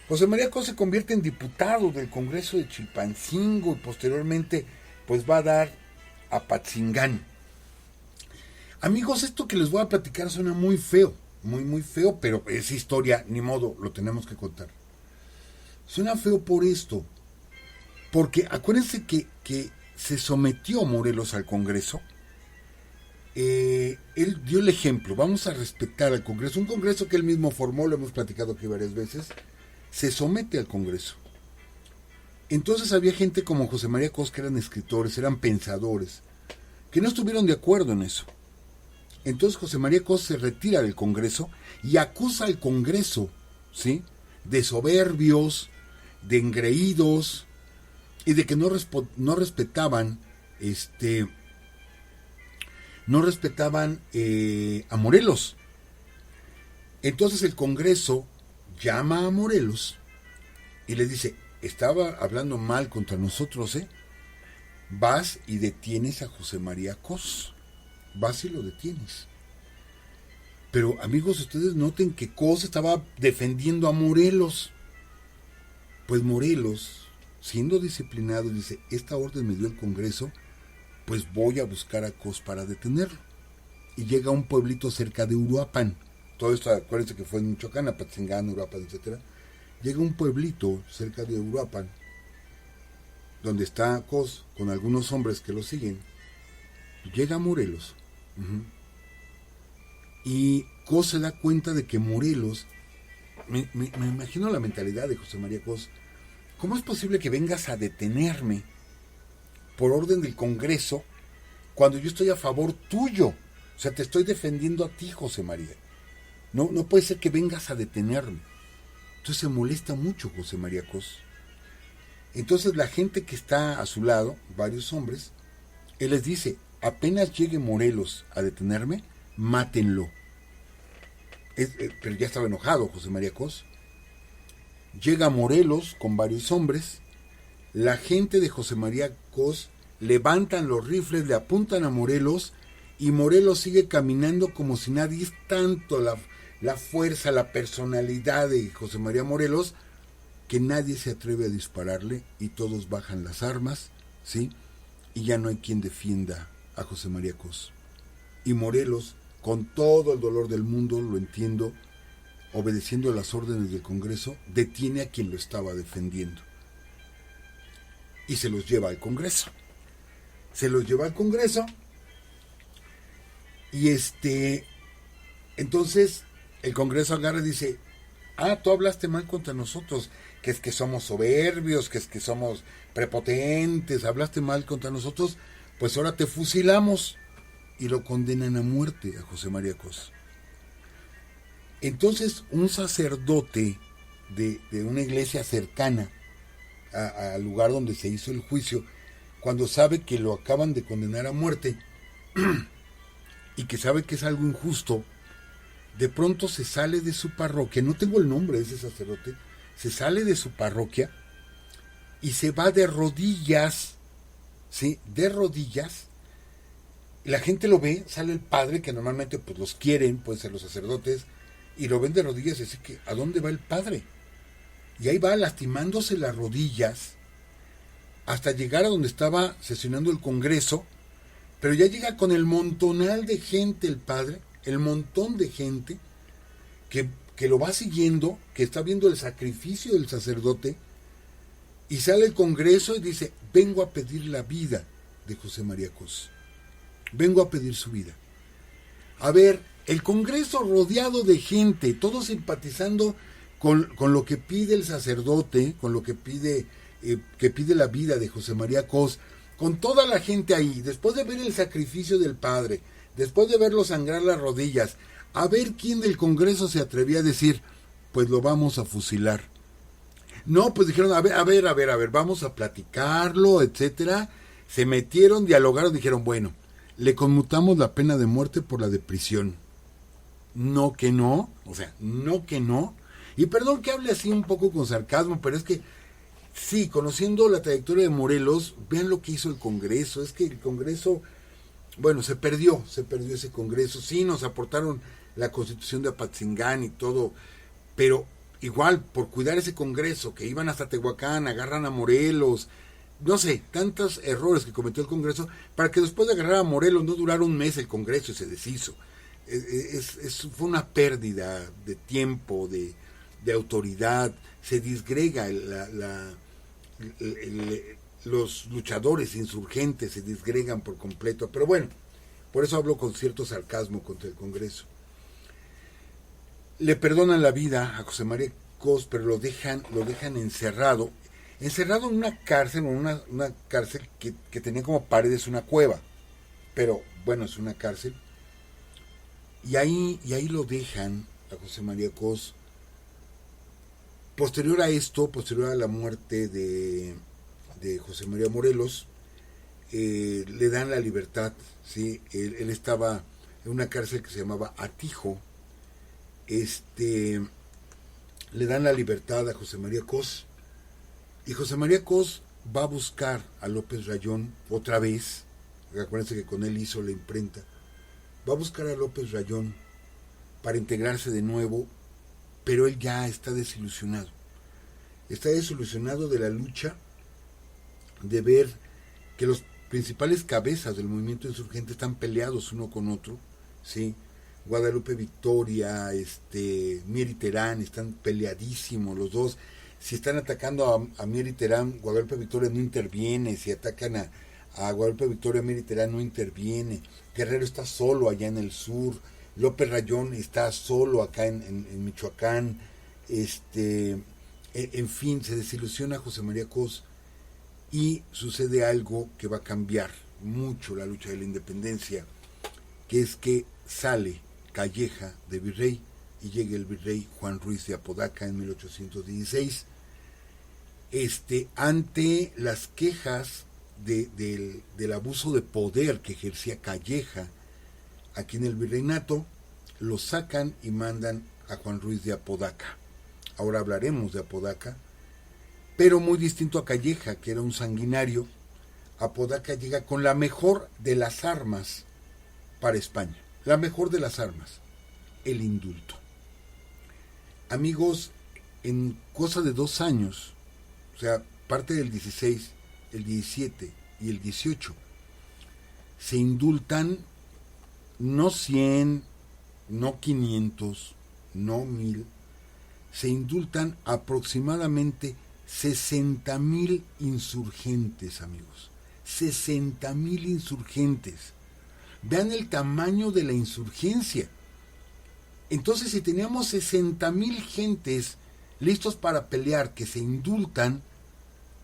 José María Cos se convierte en diputado del Congreso de Chilpancingo y posteriormente pues va a dar a Patzingán. Amigos, esto que les voy a platicar suena muy feo, muy feo, pero es historia, ni modo, lo tenemos que contar. Suena feo por esto, porque acuérdense que se sometió Morelos al Congreso. Él dio el ejemplo, vamos a respetar al Congreso, un Congreso que él mismo formó, lo hemos platicado aquí varias veces, se somete al Congreso. Entonces había gente como José María Cos, que eran escritores, eran pensadores, que no estuvieron de acuerdo en eso. Entonces José María Cos se retira del Congreso y acusa al Congreso, ¿sí?, de soberbios, de engreídos y de que no respetaban a Morelos. Entonces el Congreso llama a Morelos y le dice, estaba hablando mal contra nosotros, vas y detienes a José María Cos, vas y lo detienes. Pero amigos, ustedes noten que Cos estaba defendiendo a Morelos. Pues Morelos, siendo disciplinado, dice, esta orden me dio el Congreso, pues voy a buscar a Cos para detenerlo. Y llega a un pueblito cerca de Uruapan. Todo esto, acuérdense que fue en Michoacán, Apatzingán, Uruapan, etc. Llega a un pueblito cerca de Uruapan, donde está Cos con algunos hombres que lo siguen. Llega a Morelos. Y Cos se da cuenta de que Morelos, me imagino la mentalidad de José María Cos, ¿cómo es posible que vengas a detenerme por orden del Congreso cuando yo estoy a favor tuyo? O sea, te estoy defendiendo a ti, José María. no puede ser que vengas a detenerme. Entonces se molesta mucho José María Cos. Entonces la gente que está a su lado, varios hombres, él les dice, apenas llegue Morelos a detenerme, mátenlo. Pero ya estaba enojado José María Cos. Llega Morelos con varios hombres, la gente de José María Cos levantan los rifles, le apuntan a Morelos, y Morelos sigue caminando como si nadie. Es tanto la fuerza, la personalidad de José María Morelos, que nadie se atreve a dispararle y todos bajan las armas, ¿sí? Y ya no hay quien defienda a José María Cos. Y Morelos, con todo el dolor del mundo, lo entiendo, obedeciendo las órdenes del Congreso, detiene a quien lo estaba defendiendo. Y se los lleva al Congreso. Se los lleva al Congreso y entonces el Congreso agarra y dice, tú hablaste mal contra nosotros, que es que somos soberbios, que es que somos prepotentes, hablaste mal contra nosotros, pues ahora te fusilamos. Y lo condenan a muerte a José María Cos. Entonces un sacerdote de una iglesia cercana al lugar donde se hizo el juicio, cuando sabe que lo acaban de condenar a muerte y que sabe que es algo injusto, de pronto se sale de su parroquia, no tengo el nombre de ese sacerdote, se sale de su parroquia y se va de rodillas, ¿sí? De rodillas. Y la gente lo ve, sale el padre, que normalmente pues los quieren, pueden ser los sacerdotes, y lo ven de rodillas y dice que ¿a dónde va el padre? Y ahí va lastimándose las rodillas hasta llegar a donde estaba sesionando el Congreso, pero ya llega con el montonal de gente el padre, el montón de gente que lo va siguiendo, que está viendo el sacrificio del sacerdote, y sale el Congreso y dice, vengo a pedir la vida de José María Cos. Vengo a pedir su vida. A ver, el Congreso rodeado de gente, todos simpatizando con lo que pide el sacerdote, con lo que pide la vida de José María Cos, con toda la gente ahí, después de ver el sacrificio del padre, después de verlo sangrar las rodillas, a ver quién del Congreso se atrevía a decir, pues lo vamos a fusilar. No, pues dijeron, a ver, vamos a platicarlo, etcétera. Se metieron, dialogaron, dijeron, bueno, le conmutamos la pena de muerte por la de prisión. No que no, no que no. Y perdón que hable así un poco con sarcasmo, pero es que, sí, conociendo la trayectoria de Morelos, vean lo que hizo el Congreso. Es que el Congreso, bueno, se perdió ese Congreso. Sí, nos aportaron la Constitución de Apatzingán y todo, pero igual, por cuidar ese Congreso, que iban hasta Tehuacán, agarran a Morelos, no sé, tantos errores que cometió el Congreso, para que después de agarrar a Morelos no durara un mes el Congreso y se deshizo. Fue una pérdida de tiempo, de autoridad, se disgrega los luchadores insurgentes, se disgregan por completo, pero bueno, por eso hablo con cierto sarcasmo contra el Congreso. Le perdonan la vida a José María Cos, pero lo dejan encerrado en una cárcel, una cárcel que tenía como paredes una cueva, pero bueno, es una cárcel, y ahí lo dejan a José María Cos. Posterior a la muerte de José María Morelos, le dan la libertad, ¿sí? Él estaba en una cárcel que se llamaba Atijo. Le dan la libertad a José María Cos, y José María Cos va a buscar a López Rayón otra vez. Acuérdense que con él hizo la imprenta. Va a buscar a López Rayón para integrarse de nuevo, pero él ya está desilusionado. Está desilusionado de la lucha, de ver que los principales cabezas del movimiento insurgente están peleados uno con otro, ¿sí? Guadalupe Victoria, Mieri Terán, están peleadísimos los dos. Si están atacando a Mieri Terán, Guadalupe Victoria no interviene. Si atacan a Guadalupe Victoria, Mieri Terán no interviene. Guerrero está solo allá en el sur. López Rayón está solo acá en Michoacán. En fin, se desilusiona José María Cos y sucede algo que va a cambiar mucho la lucha de la independencia, que es que sale Calleja de Virrey y llega el virrey Juan Ruiz de Apodaca en 1816. Ante las quejas del abuso de poder que ejercía Calleja aquí en el virreinato, lo sacan y mandan a Juan Ruiz de Apodaca. Ahora hablaremos de Apodaca, pero muy distinto a Calleja, que era un sanguinario. Apodaca llega con la mejor de las armas para España, la mejor de las armas, el indulto. Amigos, en cosa de 2 años, o sea, parte del 16, el 17 y el 18, se indultan no 100, no 500, no 1000, se indultan aproximadamente 60,000 insurgentes, amigos. 60,000 insurgentes. Vean el tamaño de la insurgencia. Entonces, si teníamos 60,000 gentes listos para pelear, que se indultan,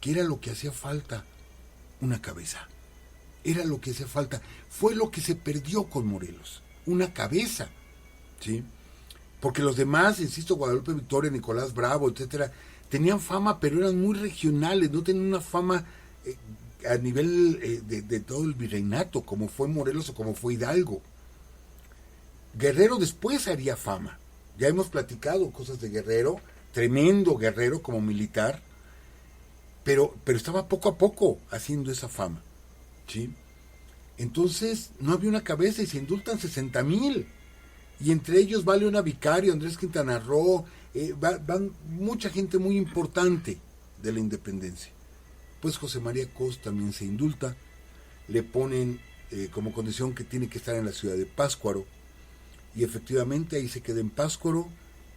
¿qué era lo que hacía falta? Una cabeza. Era lo que hacía falta. Fue lo que se perdió con Morelos. Una cabeza. ¿Sí? Porque los demás, insisto, Guadalupe Victoria, Nicolás Bravo, etcétera, tenían fama, pero eran muy regionales, no tenían una fama a nivel de todo el virreinato, como fue Morelos o como fue Hidalgo. Guerrero después haría fama. Ya hemos platicado cosas de Guerrero, tremendo guerrero como militar, pero estaba poco a poco haciendo esa fama. ¿Sí? Entonces no había una cabeza y se indultan 60,000. Y entre ellos va Leona Vicario, Andrés Quintana Roo, van mucha gente muy importante de la independencia. Pues José María Cos también se indulta, le ponen como condición que tiene que estar en la ciudad de Pátzcuaro, y efectivamente ahí se queda en Pátzcuaro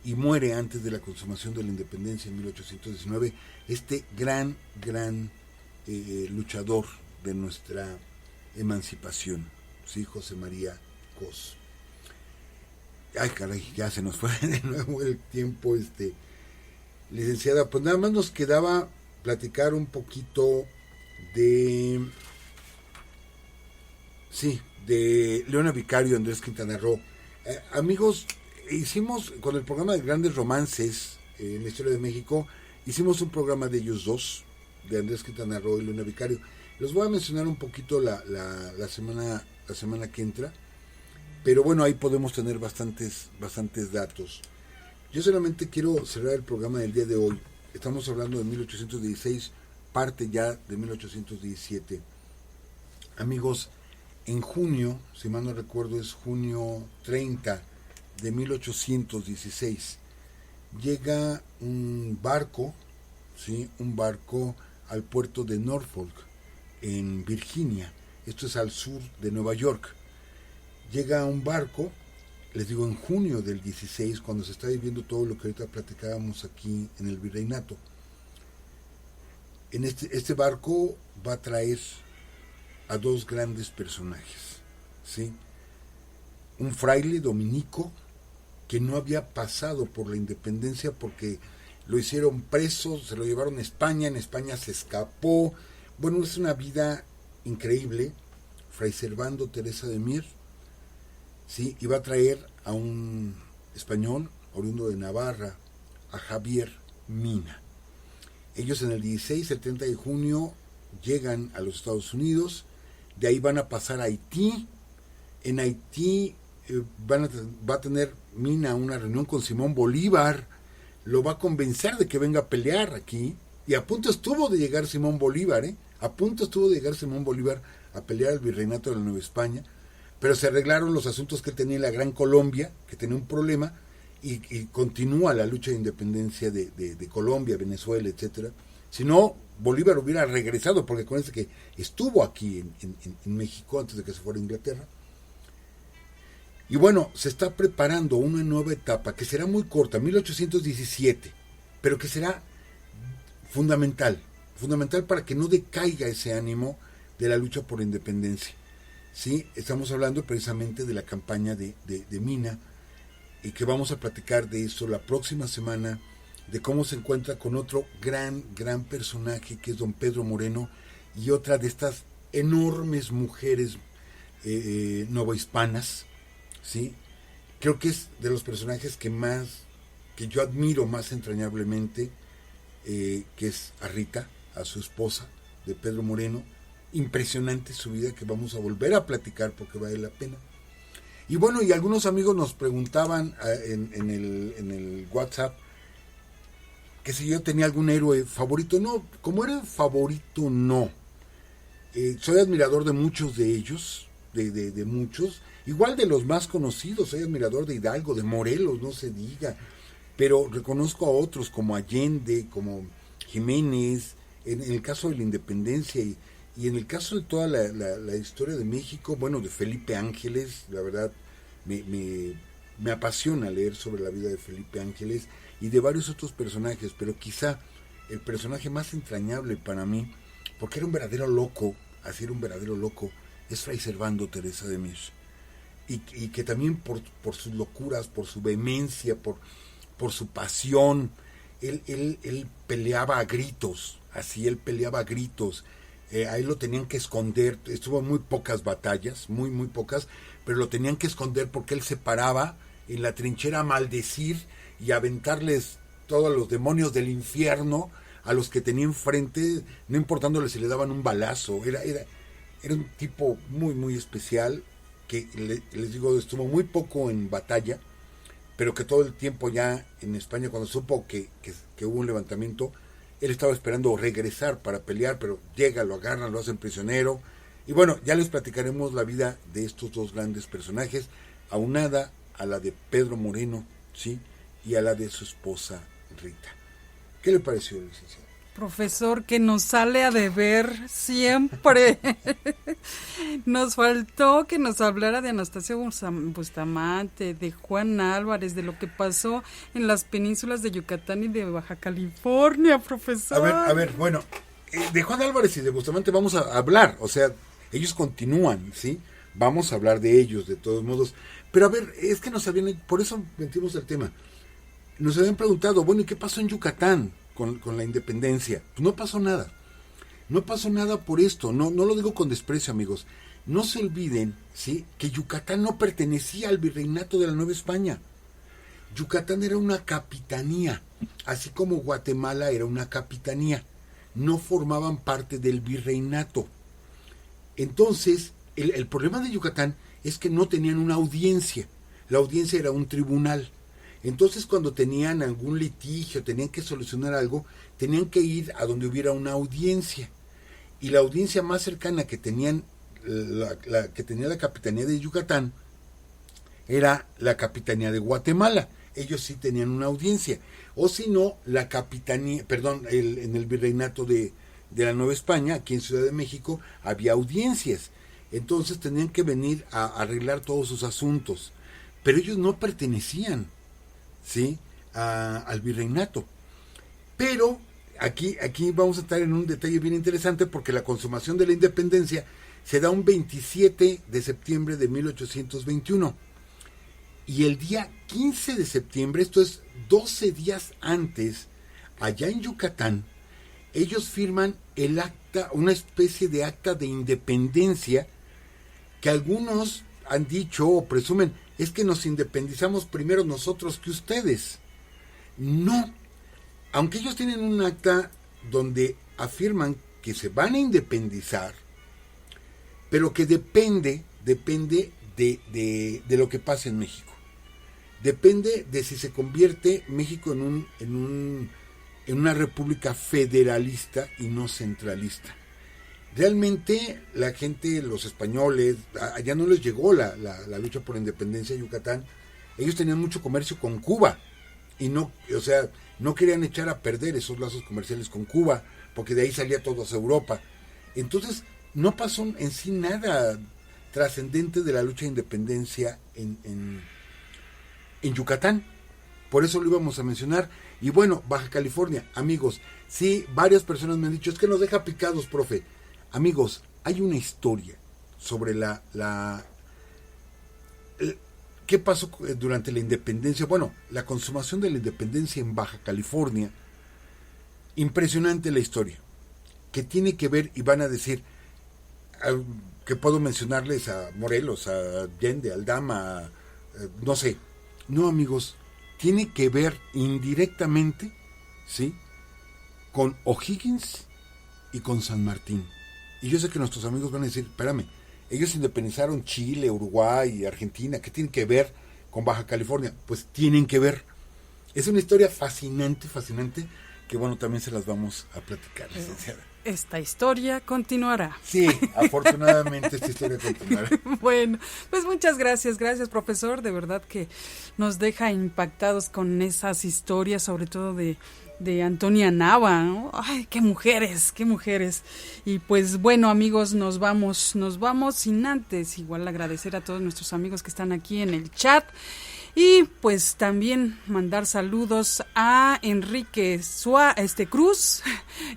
y muere antes de la consumación de la independencia en 1819, este gran luchador de nuestra emancipación, ¿sí? José María Cos. Ay, caray, ya se nos fue de nuevo el tiempo, licenciada. Pues nada más nos quedaba platicar un poquito de Leona Vicario, Andrés Quintana Roo. Amigos, hicimos con el programa de Grandes Romances en la historia de México, hicimos un programa de ellos dos, de Andrés Quintana Roo y Leona Vicario. Los voy a mencionar un poquito la semana que entra. Pero bueno, ahí podemos tener bastantes datos. Yo solamente quiero cerrar el programa del día de hoy. Estamos hablando de 1816, parte ya de 1817. Amigos, en junio, si mal no recuerdo, es junio 30 de 1816, llega un barco, ¿sí? Un barco al puerto de Norfolk, en Virginia. Esto es al sur de Nueva York. Llega un barco, les digo, en junio del 16, cuando se está viviendo todo lo que ahorita platicábamos aquí en el virreinato. En este barco va a traer a 2 grandes personajes, ¿sí? Un fraile dominico que no había pasado por la independencia porque lo hicieron preso, se lo llevaron a España, en España se escapó. Bueno, es una vida increíble. Fray Servando Teresa de Mier, ¿sí? Y va a traer a un español oriundo de Navarra, a Javier Mina. Ellos en el 16, el 30 de junio, llegan a los Estados Unidos, de ahí van a pasar a Haití. En Haití va a tener Mina una reunión con Simón Bolívar, lo va a convencer de que venga a pelear aquí, y a punto estuvo de llegar Simón Bolívar, a pelear al virreinato de la Nueva España, pero se arreglaron los asuntos que tenía la Gran Colombia, que tenía un problema, y continúa la lucha de independencia de Colombia, Venezuela, etcétera. Si no, Bolívar hubiera regresado, porque acuérdense que estuvo aquí en México antes de que se fuera a Inglaterra. Y bueno, se está preparando una nueva etapa que será muy corta, 1817, pero que será fundamental para que no decaiga ese ánimo de la lucha por la independencia. Sí, estamos hablando precisamente de la campaña de Mina, y que vamos a platicar de eso la próxima semana, de cómo se encuentra con otro gran personaje que es don Pedro Moreno, y otra de estas enormes mujeres novohispanas, ¿sí? creo que es de los personajes que yo admiro más entrañablemente, que es a Rita, a su esposa, de Pedro Moreno. Impresionante su vida, que vamos a volver a platicar porque vale la pena. Y bueno, y algunos amigos nos preguntaban en el WhatsApp que si yo tenía algún héroe favorito. No, como era favorito, no. Soy admirador de muchos de ellos, de muchos, igual de los más conocidos. Soy admirador de Hidalgo, de Morelos, no se diga, pero reconozco a otros como Allende, como Jiménez, en el caso de la independencia y en el caso de toda la historia de México, bueno, de Felipe Ángeles. La verdad me apasiona leer sobre la vida de Felipe Ángeles y de varios otros personajes, pero quizá el personaje más entrañable para mí, porque era un verdadero loco, así era un verdadero loco, es Fray Servando Teresa de Mier. Y que también por sus locuras, por su vehemencia, por su pasión, él peleaba a gritos, así él peleaba a gritos. A él lo tenían que esconder, estuvo en muy pocas batallas, muy pocas, pero lo tenían que esconder porque él se paraba en la trinchera a maldecir y a aventarles todos los demonios del infierno a los que tenía enfrente, no importándole si le daban un balazo. Era un tipo muy especial, que les digo, estuvo muy poco en batalla, pero que todo el tiempo ya en España, cuando supo que hubo un levantamiento, él estaba esperando regresar para pelear, pero llega, lo agarran, lo hacen prisionero. Y bueno, ya les platicaremos la vida de estos dos grandes personajes, aunada a la de Pedro Moreno, ¿sí? Y a la de su esposa Rita. ¿Qué le pareció, licenciado? Profesor, que nos sale a deber siempre. Nos faltó que nos hablara de Anastasio Bustamante, de Juan Álvarez, de lo que pasó en las penínsulas de Yucatán y de Baja California, profesor. A ver, bueno, de Juan Álvarez y de Bustamante vamos a hablar, o sea, ellos continúan, ¿sí? Vamos a hablar de ellos, de todos modos. Pero a ver, es que nos habían, por eso metimos el tema, nos habían preguntado, bueno, ¿y qué pasó en Yucatán con la independencia? Pues no pasó nada por esto, no lo digo con desprecio, amigos. No se olviden, ¿sí?, que Yucatán no pertenecía al virreinato de la Nueva España. Yucatán era una capitanía, así como Guatemala era una capitanía. No formaban parte del virreinato. Entonces, el problema de Yucatán es que no tenían una audiencia. La audiencia era un tribunal. Entonces, cuando tenían algún litigio, tenían que solucionar algo, tenían que ir a donde hubiera una audiencia. Y la audiencia más cercana que tenían, que tenía la capitanía de Yucatán, era la capitanía de Guatemala. Ellos sí tenían una audiencia. O si no, la capitanía, en el virreinato de la Nueva España, aquí en Ciudad de México, había audiencias. Entonces tenían que venir a arreglar todos sus asuntos. Pero ellos no pertenecían, ¿sí?, al virreinato. Pero aquí vamos a estar en un detalle bien interesante, porque la consumación de la independencia se da un 27 de septiembre de 1821. Y el día 15 de septiembre, esto es 12 días antes, allá en Yucatán, ellos firman el acta, una especie de acta de independencia, que algunos han dicho o presumen, es que nos independizamos primero nosotros que ustedes. No, aunque ellos tienen un acta donde afirman que se van a independizar, pero que depende de lo que pase en México. Depende de si se convierte México en una república federalista y no centralista. Realmente la gente, los españoles, allá no les llegó la lucha por la independencia de Yucatán. Ellos tenían mucho comercio con Cuba y no querían echar a perder esos lazos comerciales con Cuba, porque de ahí salía todo hacia Europa. Entonces no pasó en sí nada trascendente de la lucha de independencia en Yucatán. Por eso lo íbamos a mencionar. Y bueno, Baja California, amigos, sí, varias personas me han dicho, es que nos deja picados, profe. Amigos, hay una historia sobre qué pasó durante la independencia. Bueno, la consumación de la independencia en Baja California. Impresionante la historia, que tiene que ver, y van a decir, que puedo mencionarles a Morelos, a Allende, a Aldama, no sé, No, amigos, tiene que ver indirectamente, ¿sí?, con O'Higgins y con San Martín. Y yo sé que nuestros amigos van a decir, espérame, ellos independizaron Chile, Uruguay, Argentina, ¿qué tienen que ver con Baja California? Pues tienen que ver. Es una historia fascinante, que bueno, también se las vamos a platicar, licenciada. Esta historia continuará. Sí, afortunadamente esta historia continuará. Bueno, pues muchas gracias, profesor, de verdad que nos deja impactados con esas historias, sobre todo de Antonia Nava, ¿no? Ay, qué mujeres. Y pues bueno, amigos, nos vamos sin antes igual agradecer a todos nuestros amigos que están aquí en el chat. Y pues también mandar saludos a Enrique Cruz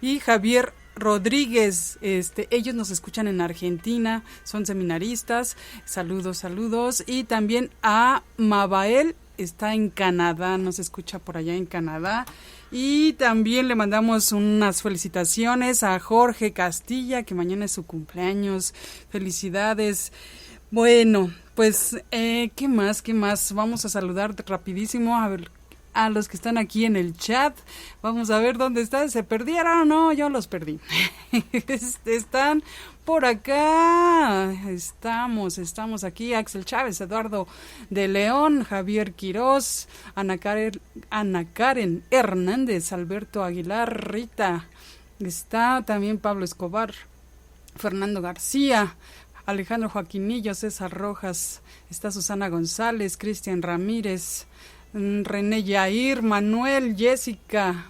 y Javier Rodríguez, ellos nos escuchan en Argentina, son seminaristas, saludos, y también a Mabael, está en Canadá, nos escucha por allá en Canadá, y también le mandamos unas felicitaciones a Jorge Castilla, que mañana es su cumpleaños, felicidades. Bueno, pues, ¿qué más? Vamos a saludar rapidísimo, a ver, a los que están aquí en el chat. Vamos a ver dónde están. ¿Se perdieron? No, yo los perdí. Están por acá. Estamos aquí. Axel Chávez, Eduardo de León, Javier Quirós, Ana Karen Hernández, Alberto Aguilar, Rita. Está también Pablo Escobar, Fernando García, Alejandro Joaquinillo, César Rojas. Está Susana González, Cristian Ramírez, René Yair, Manuel, Jessica,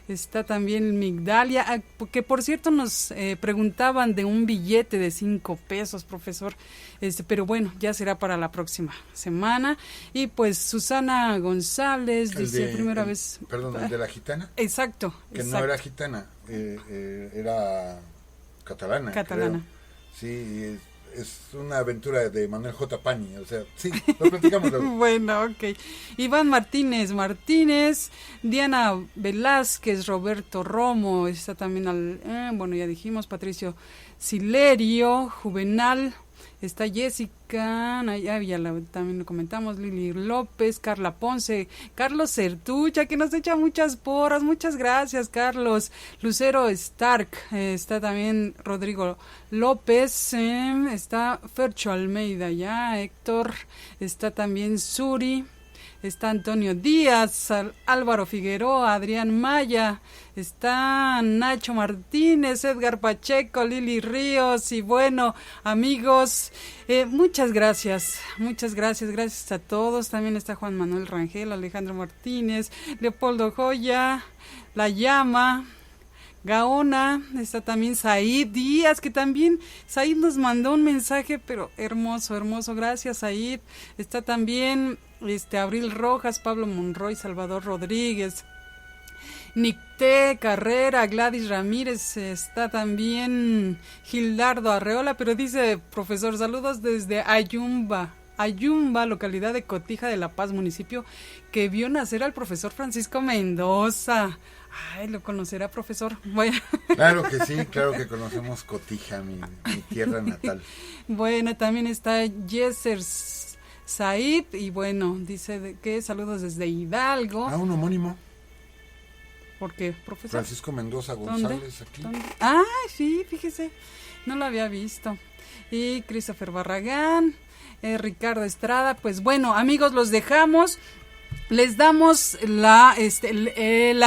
está también Migdalia, que por cierto nos preguntaban de un billete de 5 pesos, profesor, pero bueno, ya será para la próxima semana. Y pues Susana González dice, primera vez... Perdón, ¿el de la gitana? Exacto. Que no era gitana, era catalana. Creo. Sí, es una aventura de Manuel J. Pani, o sea, sí, lo platicamos luego. Bueno, ok. Iván Martínez, Diana Velázquez, Roberto Romo, está también bueno, ya dijimos, Patricio Silerio, Juvenal, está Jessica, también lo comentamos, Lili López, Carla Ponce, Carlos Certucha, que nos echa muchas porras, muchas gracias, Carlos. Lucero Stark, está también Rodrigo López, está Fercho Almeida, ya, Héctor, está también Suri, está Antonio Díaz, Álvaro Figueroa, Adrián Maya, está Nacho Martínez, Edgar Pacheco, Lili Ríos, y bueno, amigos, muchas gracias a todos. También está Juan Manuel Rangel, Alejandro Martínez, Leopoldo Joya, La Llama, Gaona, está también Said Díaz, que también Said nos mandó un mensaje, pero hermoso, gracias Said. Está también Abril Rojas, Pablo Monroy, Salvador Rodríguez, Nicté Carrera, Gladys Ramírez, está también Gildardo Arreola, pero dice, profesor, saludos desde Ayumba, localidad de Cotija de La Paz, municipio que vio nacer al profesor Francisco Mendoza. Ay, ¿lo conocerá, profesor? Bueno. Claro que sí, claro que conocemos Cotija, mi tierra natal. Bueno, también está Yeser Said, y bueno, dice que saludos desde Hidalgo. Un homónimo. ¿Por qué, profesor? Francisco Mendoza González, aquí. ¿Dónde? Ah, sí, fíjese, no lo había visto. Y Christopher Barragán, Ricardo Estrada. Pues bueno, amigos, los dejamos. Les damos la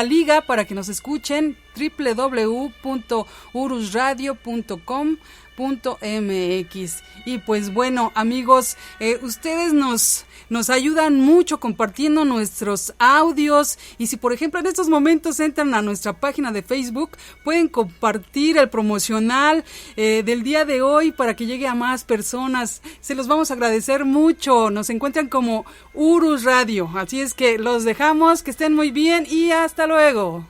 liga para que nos escuchen, www.urusradio.com.mx. Y pues bueno, amigos, ustedes nos ayudan mucho compartiendo nuestros audios, y si por ejemplo en estos momentos entran a nuestra página de Facebook, pueden compartir el promocional del día de hoy para que llegue a más personas. Se los vamos a agradecer mucho. Nos encuentran como Urus Radio, así es que los dejamos, que estén muy bien y hasta luego.